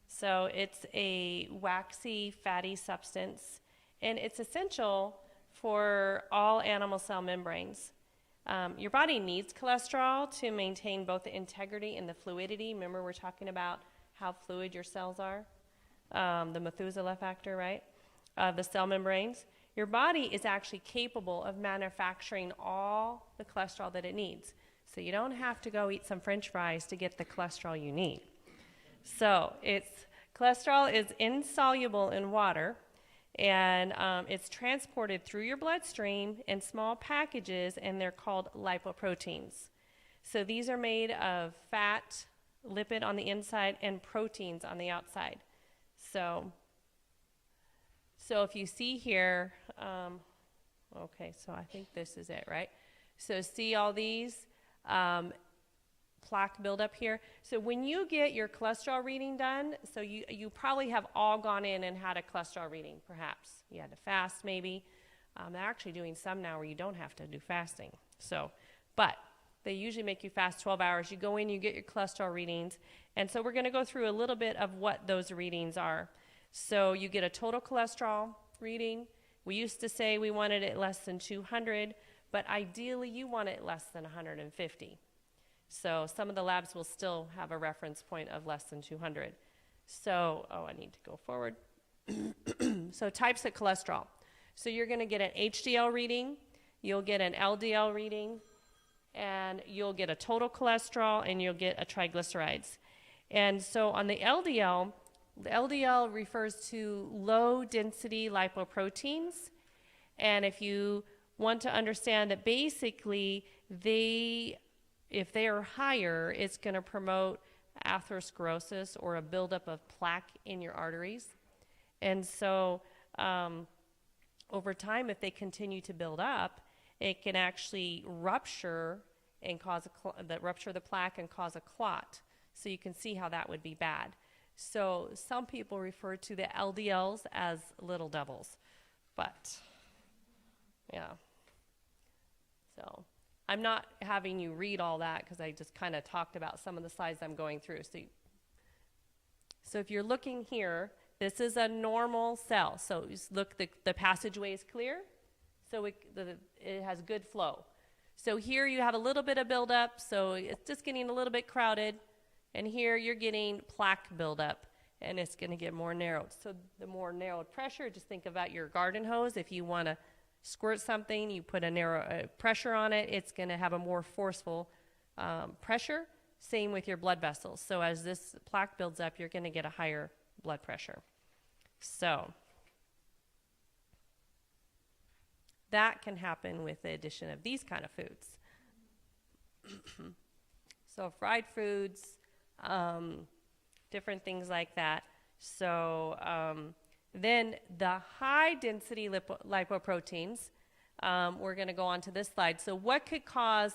So, it's a waxy, fatty substance, and it's essential for all animal cell membranes. Your body needs cholesterol to maintain both the integrity and the fluidity. Remember, we're talking about how fluid your cells are, the Methuselah factor, right? The cell membranes. Your body is actually capable of manufacturing all the cholesterol that it needs. So you don't have to go eat some French fries to get the cholesterol you need. So cholesterol is insoluble in water, and it's transported through your bloodstream in small packages, and they're called lipoproteins. So these are made of fat, lipid on the inside, and proteins on the outside. So if you see here, okay, so I think this is it, right? So see all these plaque buildup here. So when you get your cholesterol reading done, so you probably have all gone in and had a cholesterol reading, perhaps. You had to fast maybe. They're actually doing some now where you don't have to do fasting. But they usually make you fast 12 hours. You go in, you get your cholesterol readings. And so we're going to go through a little bit of what those readings are. So you get a total cholesterol reading. We used to say we wanted it less than 200, but ideally you want it less than 150. So some of the labs will still have a reference point of less than 200. So, I need to go forward. So types of cholesterol. So you're going to get an HDL reading, you'll get an LDL reading, and you'll get a total cholesterol, and you'll get a triglycerides. And so on the LDL refers to low density lipoproteins. And if you want to understand that basically if they are higher, it's going to promote atherosclerosis or a buildup of plaque in your arteries. And so over time, if they continue to build up, it can actually rupture and rupture the plaque and cause a clot. So you can see how that would be bad. So some people refer to the LDLs as little devils, but yeah. So I'm not having you read all that because I just kind of talked about some of the slides I'm going through. So if you're looking here, this is a normal cell. So look, the passageway is clear, so it has good flow. So here you have a little bit of buildup, so it's just getting a little bit crowded. And here you're getting plaque buildup, and it's going to get more narrowed. So the more narrowed pressure, just think about your garden hose. If you want to squirt something, you put a narrow pressure on it, it's going to have a more forceful pressure. Same with your blood vessels. So as this plaque builds up, you're going to get a higher blood pressure. So that can happen with the addition of these kind of foods. So fried foods, different things like that. So then the high density lipoproteins, we're going to go on to this slide. So what could cause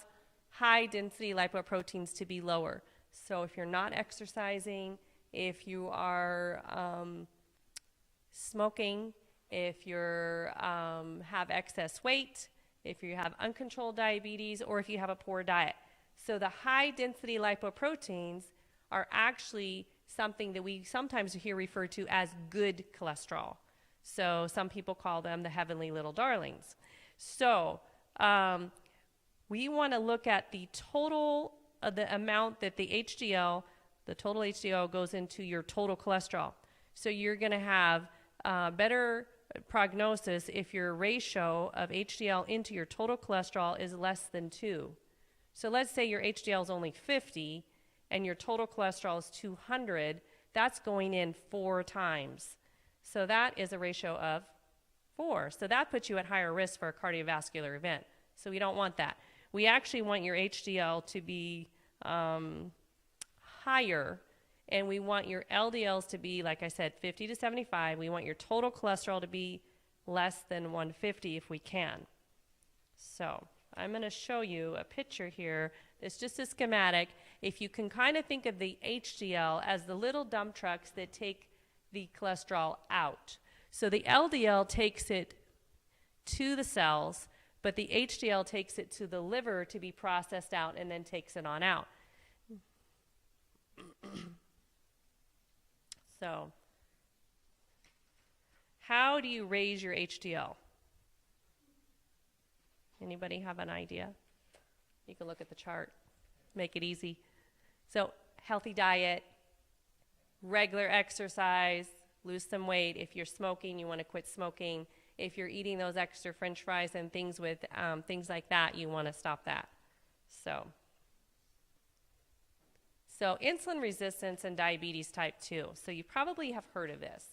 high density lipoproteins to be lower? So if you're not exercising, if you are smoking, if you have excess weight, if you have uncontrolled diabetes, or if you have a poor diet. So the high density lipoproteins are actually something that we sometimes hear referred to as good cholesterol. So some people call them the heavenly little darlings. So we want to look at the total, the amount that the total HDL goes into your total cholesterol. So you're going to have better prognosis if your ratio of HDL into your total cholesterol is less than 2. So let's say your HDL is only 50 and your total cholesterol is 200, that's going in 4 times. So that is a ratio of 4. So that puts you at higher risk for a cardiovascular event. So we don't want that. We actually want your HDL to be higher, and we want your LDLs to be, like I said, 50 to 75. We want your total cholesterol to be less than 150 if we can. So I'm going to show you a picture here. It's just a schematic. If you can kind of think of the HDL as the little dump trucks that take the cholesterol out. So the LDL takes it to the cells, but the HDL takes it to the liver to be processed out and then takes it on out. So how do you raise your HDL? Anybody have an idea? You can look at the chart, make it easy. So healthy diet, regular exercise, lose some weight. If you're smoking, you want to quit smoking. If you're eating those extra French fries and things with things like that, you want to stop that. So insulin resistance and diabetes type 2. So you probably have heard of this.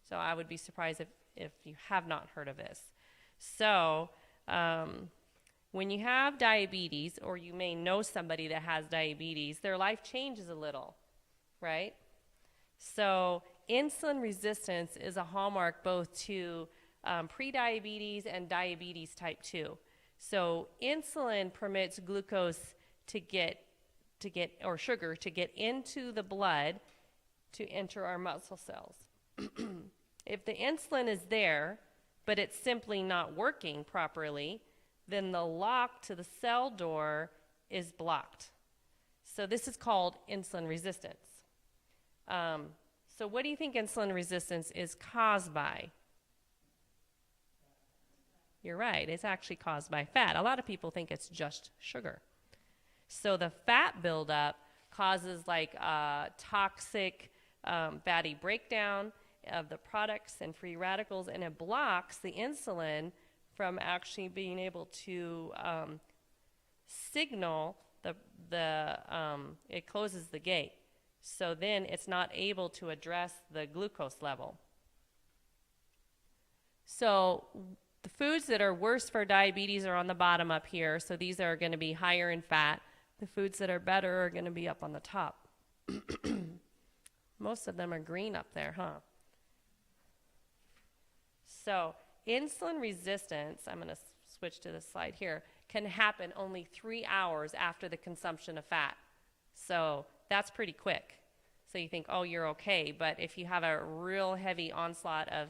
So I would be surprised if you have not heard of this. So when you have diabetes, or you may know somebody that has diabetes, their life changes a little, right? So insulin resistance is a hallmark both to prediabetes and diabetes type 2. So insulin permits glucose or sugar to get into the blood to enter our muscle cells. If the insulin is there, but it's simply not working properly, then the lock to the cell door is blocked. So this is called insulin resistance. So what do you think insulin resistance is caused by? You're right, it's actually caused by fat. A lot of people think it's just sugar. So the fat buildup causes like toxic fatty breakdown of the products and free radicals, and it blocks the insulin from actually being able to signal it closes the gate. So then it's not able to address the glucose level. So the foods that are worse for diabetes are on the bottom up here. So these are going to be higher in fat. The foods that are better are going to be up on the top. Most of them are green up there, huh? So insulin resistance, I'm going to switch to this slide here, can happen only 3 hours after the consumption of fat. So that's pretty quick. So you think, oh, you're okay. But if you have a real heavy onslaught of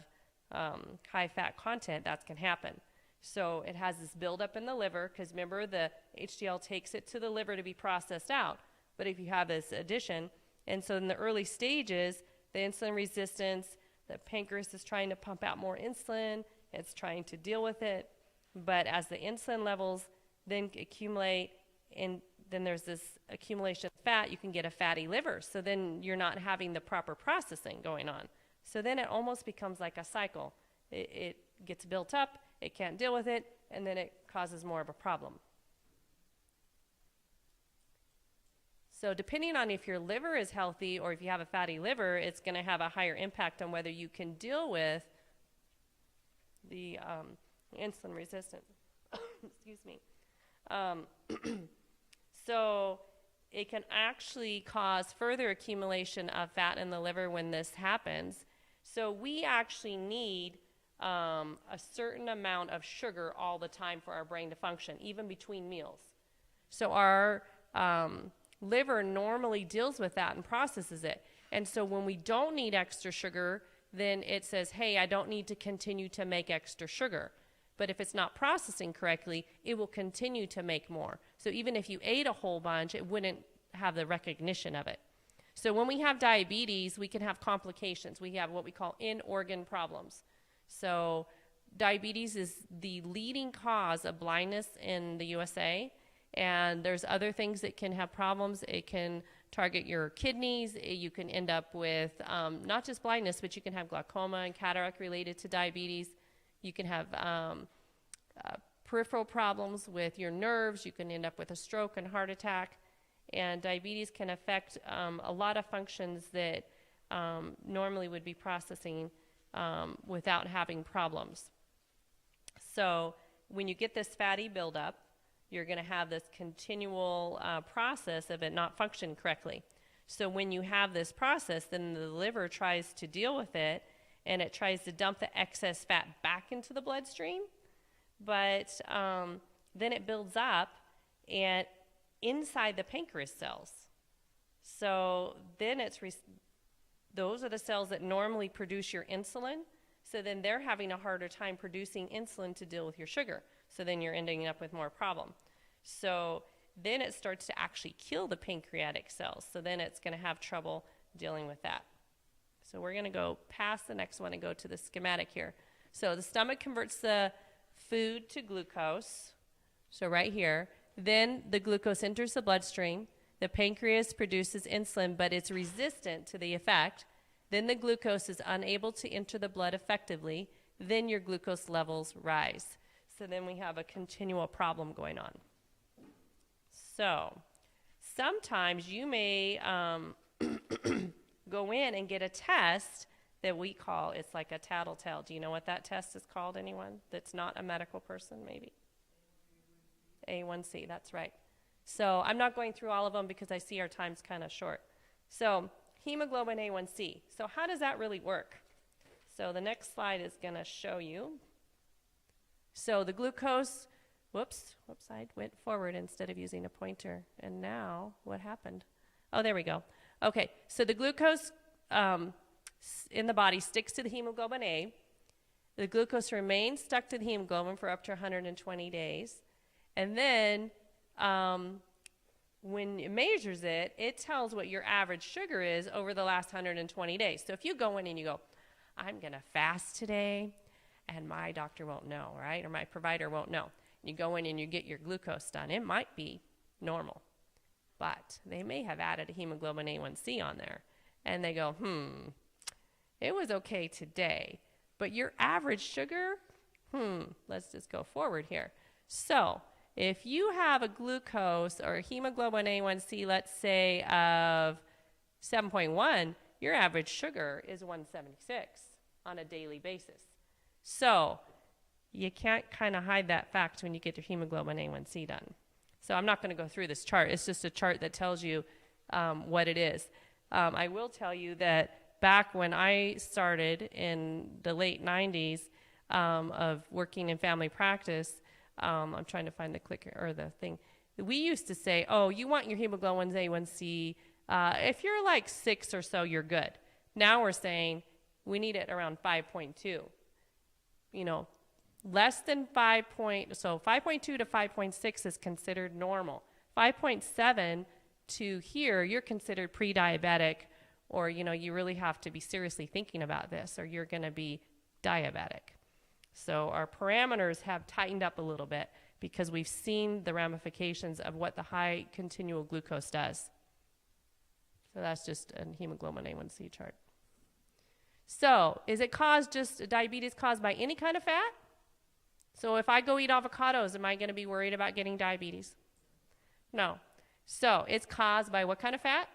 high fat content, that can happen. So it has this buildup in the liver, because remember, the HDL takes it to the liver to be processed out. But if you have this addition, and so in the early stages, the insulin resistance, the pancreas is trying to pump out more insulin, it's trying to deal with it. But as the insulin levels then accumulate, and then there's this accumulation of fat, you can get a fatty liver. So then you're not having the proper processing going on. So then it almost becomes like a cycle. It gets built up, it can't deal with it, and then it causes more of a problem. So depending on if your liver is healthy or if you have a fatty liver, it's going to have a higher impact on whether you can deal with the insulin resistance. Excuse me. So it can actually cause further accumulation of fat in the liver when this happens. So we actually need a certain amount of sugar all the time for our brain to function, even between meals. So our liver normally deals with that and processes it. And so when we don't need extra sugar, then it says, hey, I don't need to continue to make extra sugar. But if it's not processing correctly, it will continue to make more. So even if you ate a whole bunch, it wouldn't have the recognition of it. So when we have diabetes, we can have complications. We have what we call in-organ problems. So diabetes is the leading cause of blindness in the USA. And there's other things that can have problems. It can target your kidneys. You can end up with not just blindness, but you can have glaucoma and cataract related to diabetes. You can have peripheral problems with your nerves. You can end up with a stroke and heart attack. And diabetes can affect a lot of functions that normally would be processing without having problems. So when you get this fatty buildup, you're going to have this continual process of it not functioning correctly. So when you have this process, then the liver tries to deal with it, and it tries to dump the excess fat back into the bloodstream. But then it builds up and inside the pancreas cells. So then those are the cells that normally produce your insulin. So then they're having a harder time producing insulin to deal with your sugar. So then you're ending up with more problem. So then it starts to actually kill the pancreatic cells. So then it's going to have trouble dealing with that. So we're going to go past the next one and go to the schematic here. So the stomach converts the food to glucose. So right here. Then the glucose enters the bloodstream. The pancreas produces insulin, but it's resistant to the effect. Then the glucose is unable to enter the blood effectively. Then your glucose levels rise. So then we have a continual problem going on. So sometimes you may go in and get a test that we call, it's like a tattletale. Do you know what that test is called, anyone that's not a medical person, maybe? A1C, that's right. So I'm not going through all of them because I see our time's kind of short. So hemoglobin A1C. So how does that really work? So the next slide is going to show you. So the glucose, whoops, I went forward instead of using a pointer. And now what happened? Oh, there we go. Okay, so the glucose in the body sticks to the hemoglobin A. The glucose remains stuck to the hemoglobin for up to 120 days. And then when it measures it, it tells what your average sugar is over the last 120 days. So if you go in and you go, I'm going to fast today, and my doctor won't know, right? Or my provider won't know. You go in and you get your glucose done. It might be normal, but they may have added a hemoglobin A1C on there. And they go, it was okay today, but your average sugar, let's just go forward here. So if you have a glucose or a hemoglobin A1C, let's say of 7.1, your average sugar is 176 on a daily basis. So you can't kind of hide that fact when you get your hemoglobin A1C done. So I'm not going to go through this chart. It's just a chart that tells you what it is. I will tell you that back when I started in the late 90s of working in family practice, I'm trying to find the clicker or the thing. We used to say, oh, you want your hemoglobin A1C. If you're like 6 or so, you're good. Now we're saying we need it around 5.2. You know, less than 5.2 to 5.6 is considered normal. 5.7 to here, you're considered pre-diabetic, or, you know, you really have to be seriously thinking about this, or you're going to be diabetic. So our parameters have tightened up a little bit because we've seen the ramifications of what the high continual glucose does. So that's just a hemoglobin A1C chart. So is it diabetes caused by any kind of fat? So if I go eat avocados, am I going to be worried about getting diabetes? No. So it's caused by what kind of fat?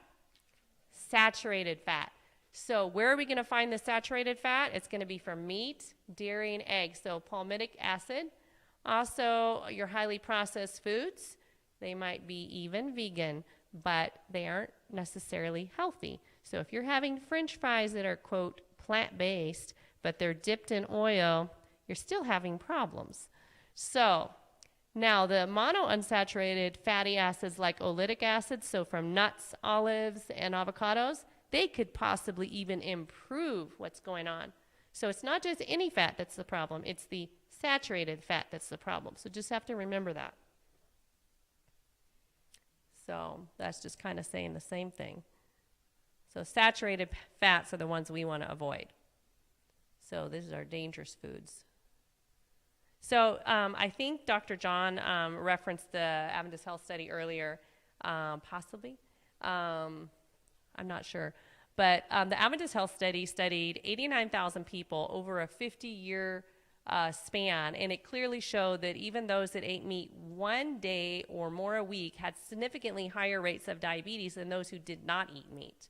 Saturated fat. So where are we going to find the saturated fat? It's going to be from meat, dairy, and eggs. So palmitic acid. Also, your highly processed foods. They might be even vegan, but they aren't necessarily healthy. So if you're having French fries that are, quote, plant-based, but they're dipped in oil, you're still having problems. So now the monounsaturated fatty acids like oleic acid, so from nuts, olives, and avocados, they could possibly even improve what's going on. So it's not just any fat that's the problem, it's the saturated fat that's the problem. So just have to remember that. So that's just kind of saying the same thing. So saturated fats are the ones we want to avoid. So these are dangerous foods. So I think Dr. John referenced the Adventist Health Study earlier, possibly. I'm not sure. But the Adventist Health Study studied 89,000 people over a 50-year span, and it clearly showed that even those that ate meat one day or more a week had significantly higher rates of diabetes than those who did not eat meat.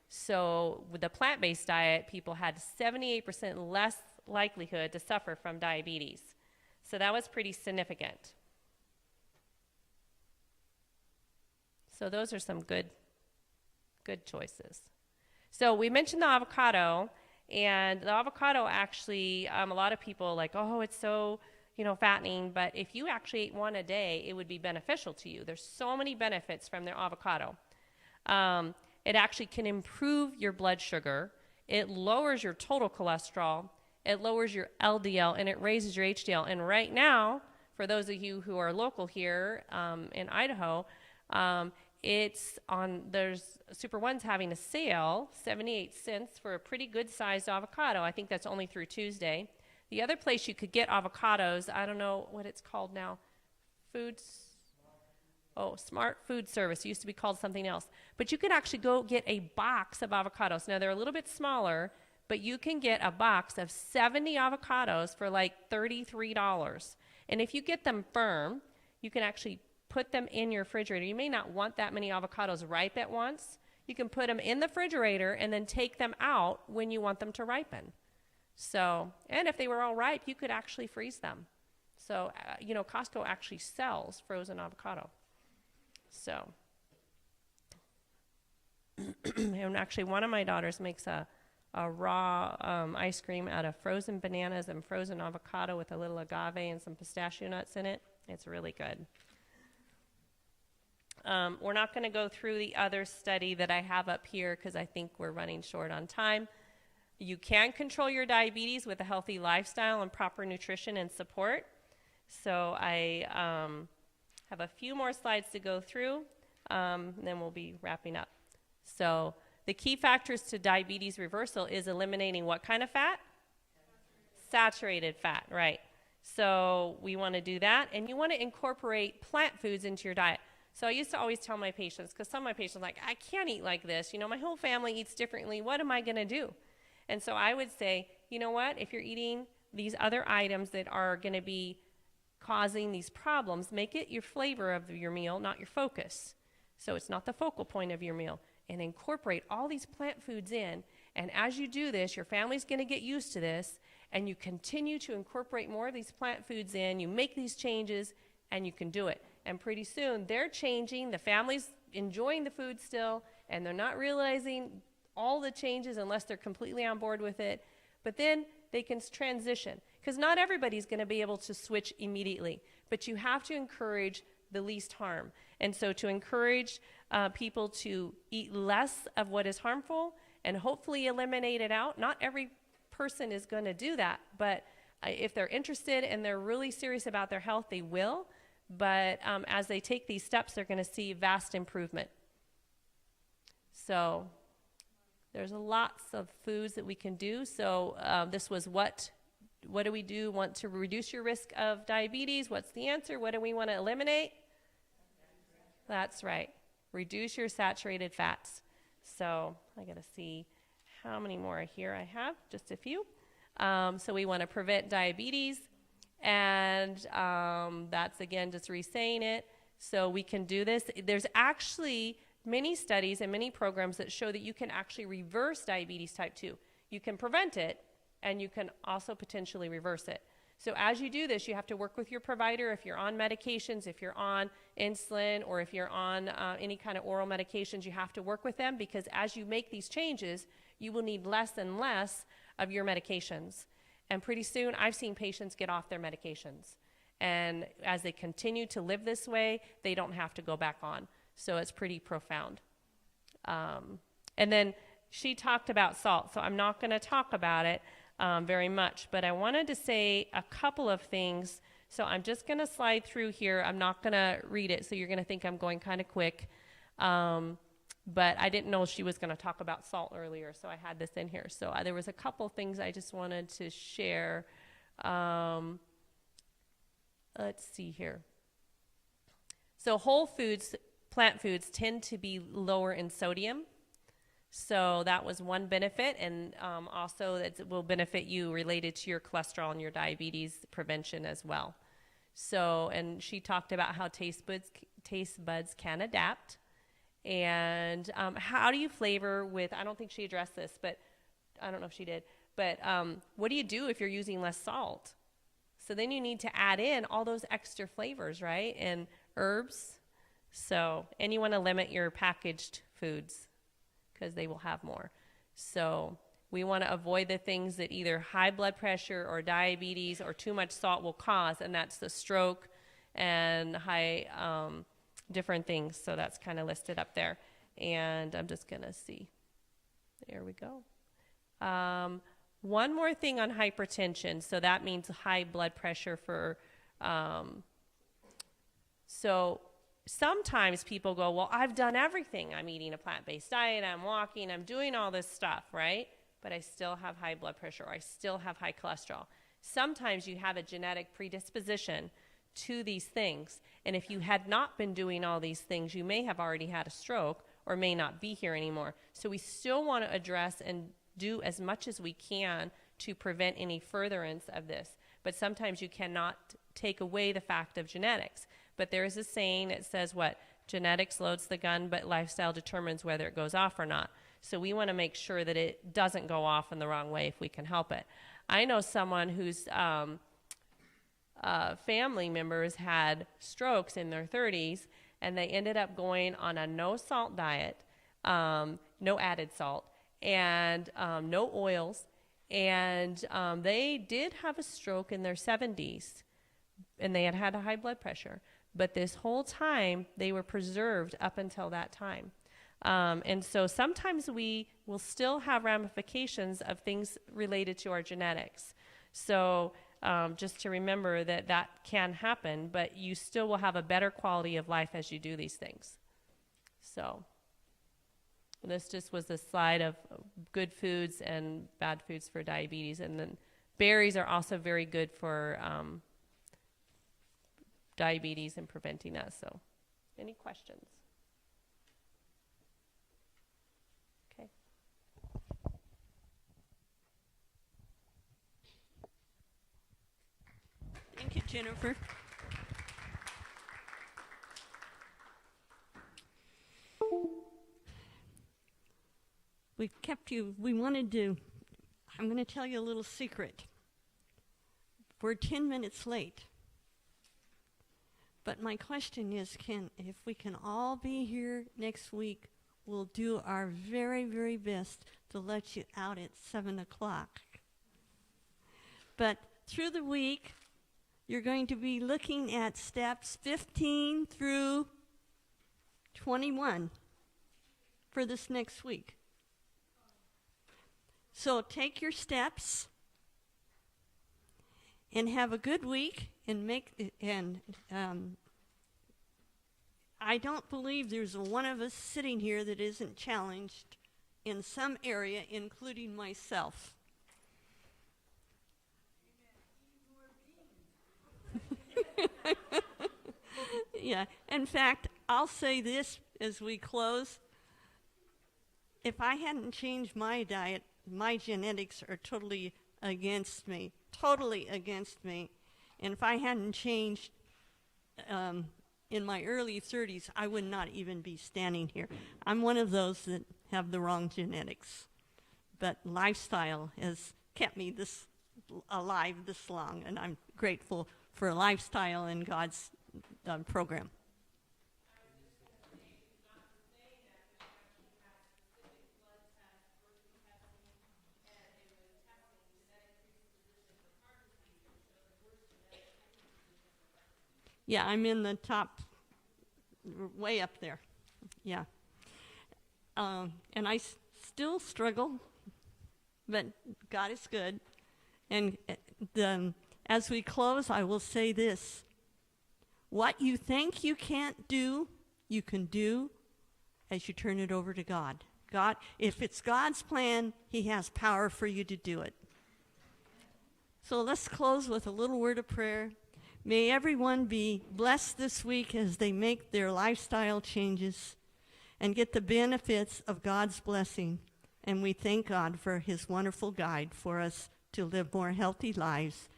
So with the plant-based diet, people had 78% less likelihood to suffer from diabetes. So that was pretty significant. So those are some good choices. So we mentioned the avocado, and the avocado actually, a lot of people like, oh, it's so, fattening, but if you actually ate one a day, it would be beneficial to you. There's so many benefits from the avocado. It actually can improve your blood sugar. It lowers your total cholesterol. It lowers your LDL, and it raises your HDL. And right now, for those of you who are local here in Idaho, there's Super One's having a sale, 78 cents for a pretty good sized avocado. I think that's only through Tuesday. The other place you could get avocados, I don't know what it's called now, Smart Food Service. It used to be called something else. But you can actually go get a box of avocados. Now, they're a little bit smaller, but you can get a box of 70 avocados for like $33. And if you get them firm, you can actually put them in your refrigerator. You may not want that many avocados ripe at once. You can put them in the refrigerator and then take them out when you want them to ripen. So, and if they were all ripe, you could actually freeze them. So, Costco actually sells frozen avocado. So, and actually one of my daughters makes a raw ice cream out of frozen bananas and frozen avocado with a little agave and some pistachio nuts in it. It's really good. We're not going to go through the other study that I have up here because I think we're running short on time. You can control your diabetes with a healthy lifestyle and proper nutrition and support. So I have a few more slides to go through, and then we'll be wrapping up. So the key factors to diabetes reversal is eliminating what kind of fat? Saturated fat, right. So we want to do that, and you want to incorporate plant foods into your diet. So I used to always tell my patients, because some of my patients are like, I can't eat like this. My whole family eats differently. What am I going to do? And so I would say, you know what? If you're eating these other items that are going to be causing these problems, make it your flavor of your meal, not your focus. So it's not the focal point of your meal. and incorporate all these plant foods in. And as you do this, your family's going to get used to this, and you continue to incorporate more of these plant foods in, you make these changes, and you can do it. And pretty soon, they're changing, the family's enjoying the food still, and they're not realizing all the changes unless they're completely on board with it. But then they can transition, because not everybody's going to be able to switch immediately, but you have to encourage the least harm. And so to encourage people to eat less of what is harmful and hopefully eliminate it out. Not every person is going to do that, but if they're interested and they're really serious about their health, they will. But as they take these steps, they're going to see vast improvement. So there's lots of foods that we can do. So this was what do we do? Want to reduce your risk of diabetes? What's the answer? What do we want to eliminate? That's right. Reduce your saturated fats. So I got to see how many more here I have. Just a few. So we want to prevent diabetes. And that's, again, just re-saying it. So we can do this. There's actually many studies and many programs that show that you can actually reverse diabetes type 2. You can prevent it, and you can also potentially reverse it. So as you do this, you have to work with your provider. If you're on medications, if you're on insulin, or if you're on any kind of oral medications, you have to work with them, because as you make these changes, you will need less and less of your medications. And pretty soon, I've seen patients get off their medications. And as they continue to live this way, they don't have to go back on. So it's pretty profound. And then she talked about salt. So I'm not going to talk about it very much, but I wanted to say a couple of things. So I'm just going to slide through here. I'm not going to read it, so you're going to think I'm going kind of quick. But I didn't know she was going to talk about salt earlier, so I had this in here. So there was a couple things I just wanted to share. Let's see here. So whole foods, plant foods, tend to be lower in sodium. So that was one benefit, and also that will benefit you related to your cholesterol and your diabetes prevention as well. So, and she talked about how taste buds can adapt. And how do you flavor with, I don't think she addressed this, but I don't know if she did, but what do you do if you're using less salt? So then you need to add in all those extra flavors, right? And herbs. So, and you want to limit your packaged foods, because they will have more. So we want to avoid the things that either high blood pressure or diabetes or too much salt will cause, and that's the stroke and high different things. So that's kind of listed up there. And I'm just going to see. There we go. One more thing on hypertension. So that means high blood pressure for, so sometimes people go, well, I've done everything. I'm eating a plant-based diet, I'm walking, I'm doing all this stuff, right? But I still have high blood pressure, or I still have high cholesterol. Sometimes you have a genetic predisposition to these things. And if you had not been doing all these things, you may have already had a stroke or may not be here anymore. So we still want to address and do as much as we can to prevent any furtherance of this. But sometimes you cannot take away the fact of genetics. But there is a saying that says what? Genetics loads the gun, but lifestyle determines whether it goes off or not. So we want to make sure that it doesn't go off in the wrong way if we can help it. I know someone whose family members had strokes in their 30s, and they ended up going on a no salt diet, no added salt, and no oils, and they did have a stroke in their 70s, and they had had a high blood pressure. But this whole time, they were preserved up until that time. And so sometimes we will still have ramifications of things related to our genetics. So just to remember that that can happen, but you still will have a better quality of life as you do these things. So this just was a slide of good foods and bad foods for diabetes. And then berries are also very good for diabetes and preventing that. So any questions? Okay. Thank you, Jennifer. we wanted to, I'm going to tell you a little secret. We're 10 minutes late. But my question is, if we can all be here next week, we'll do our very, very best to let you out at 7 o'clock. But through the week, you're going to be looking at steps 15 through 21 for this next week. So take your steps and have a good week I don't believe there's one of us sitting here that isn't challenged in some area, including myself. Yeah, in fact, I'll say this as we close. If I hadn't changed my diet, my genetics are totally against me. And if I hadn't changed in my early 30s, I would not even be standing here. I'm one of those that have the wrong genetics. But lifestyle has kept me this alive this long, and I'm grateful for lifestyle and God's program. Yeah, I'm in the top, way up there. Yeah. And I still struggle, but God is good. And as we close, I will say this. What you think you can't do, you can do as you turn it over to God. God, if it's God's plan, He has power for you to do it. So let's close with a little word of prayer. May everyone be blessed this week as they make their lifestyle changes and get the benefits of God's blessing. And we thank God for His wonderful guide for us to live more healthy lives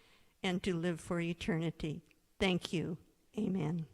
and to live for eternity. Thank you. Amen.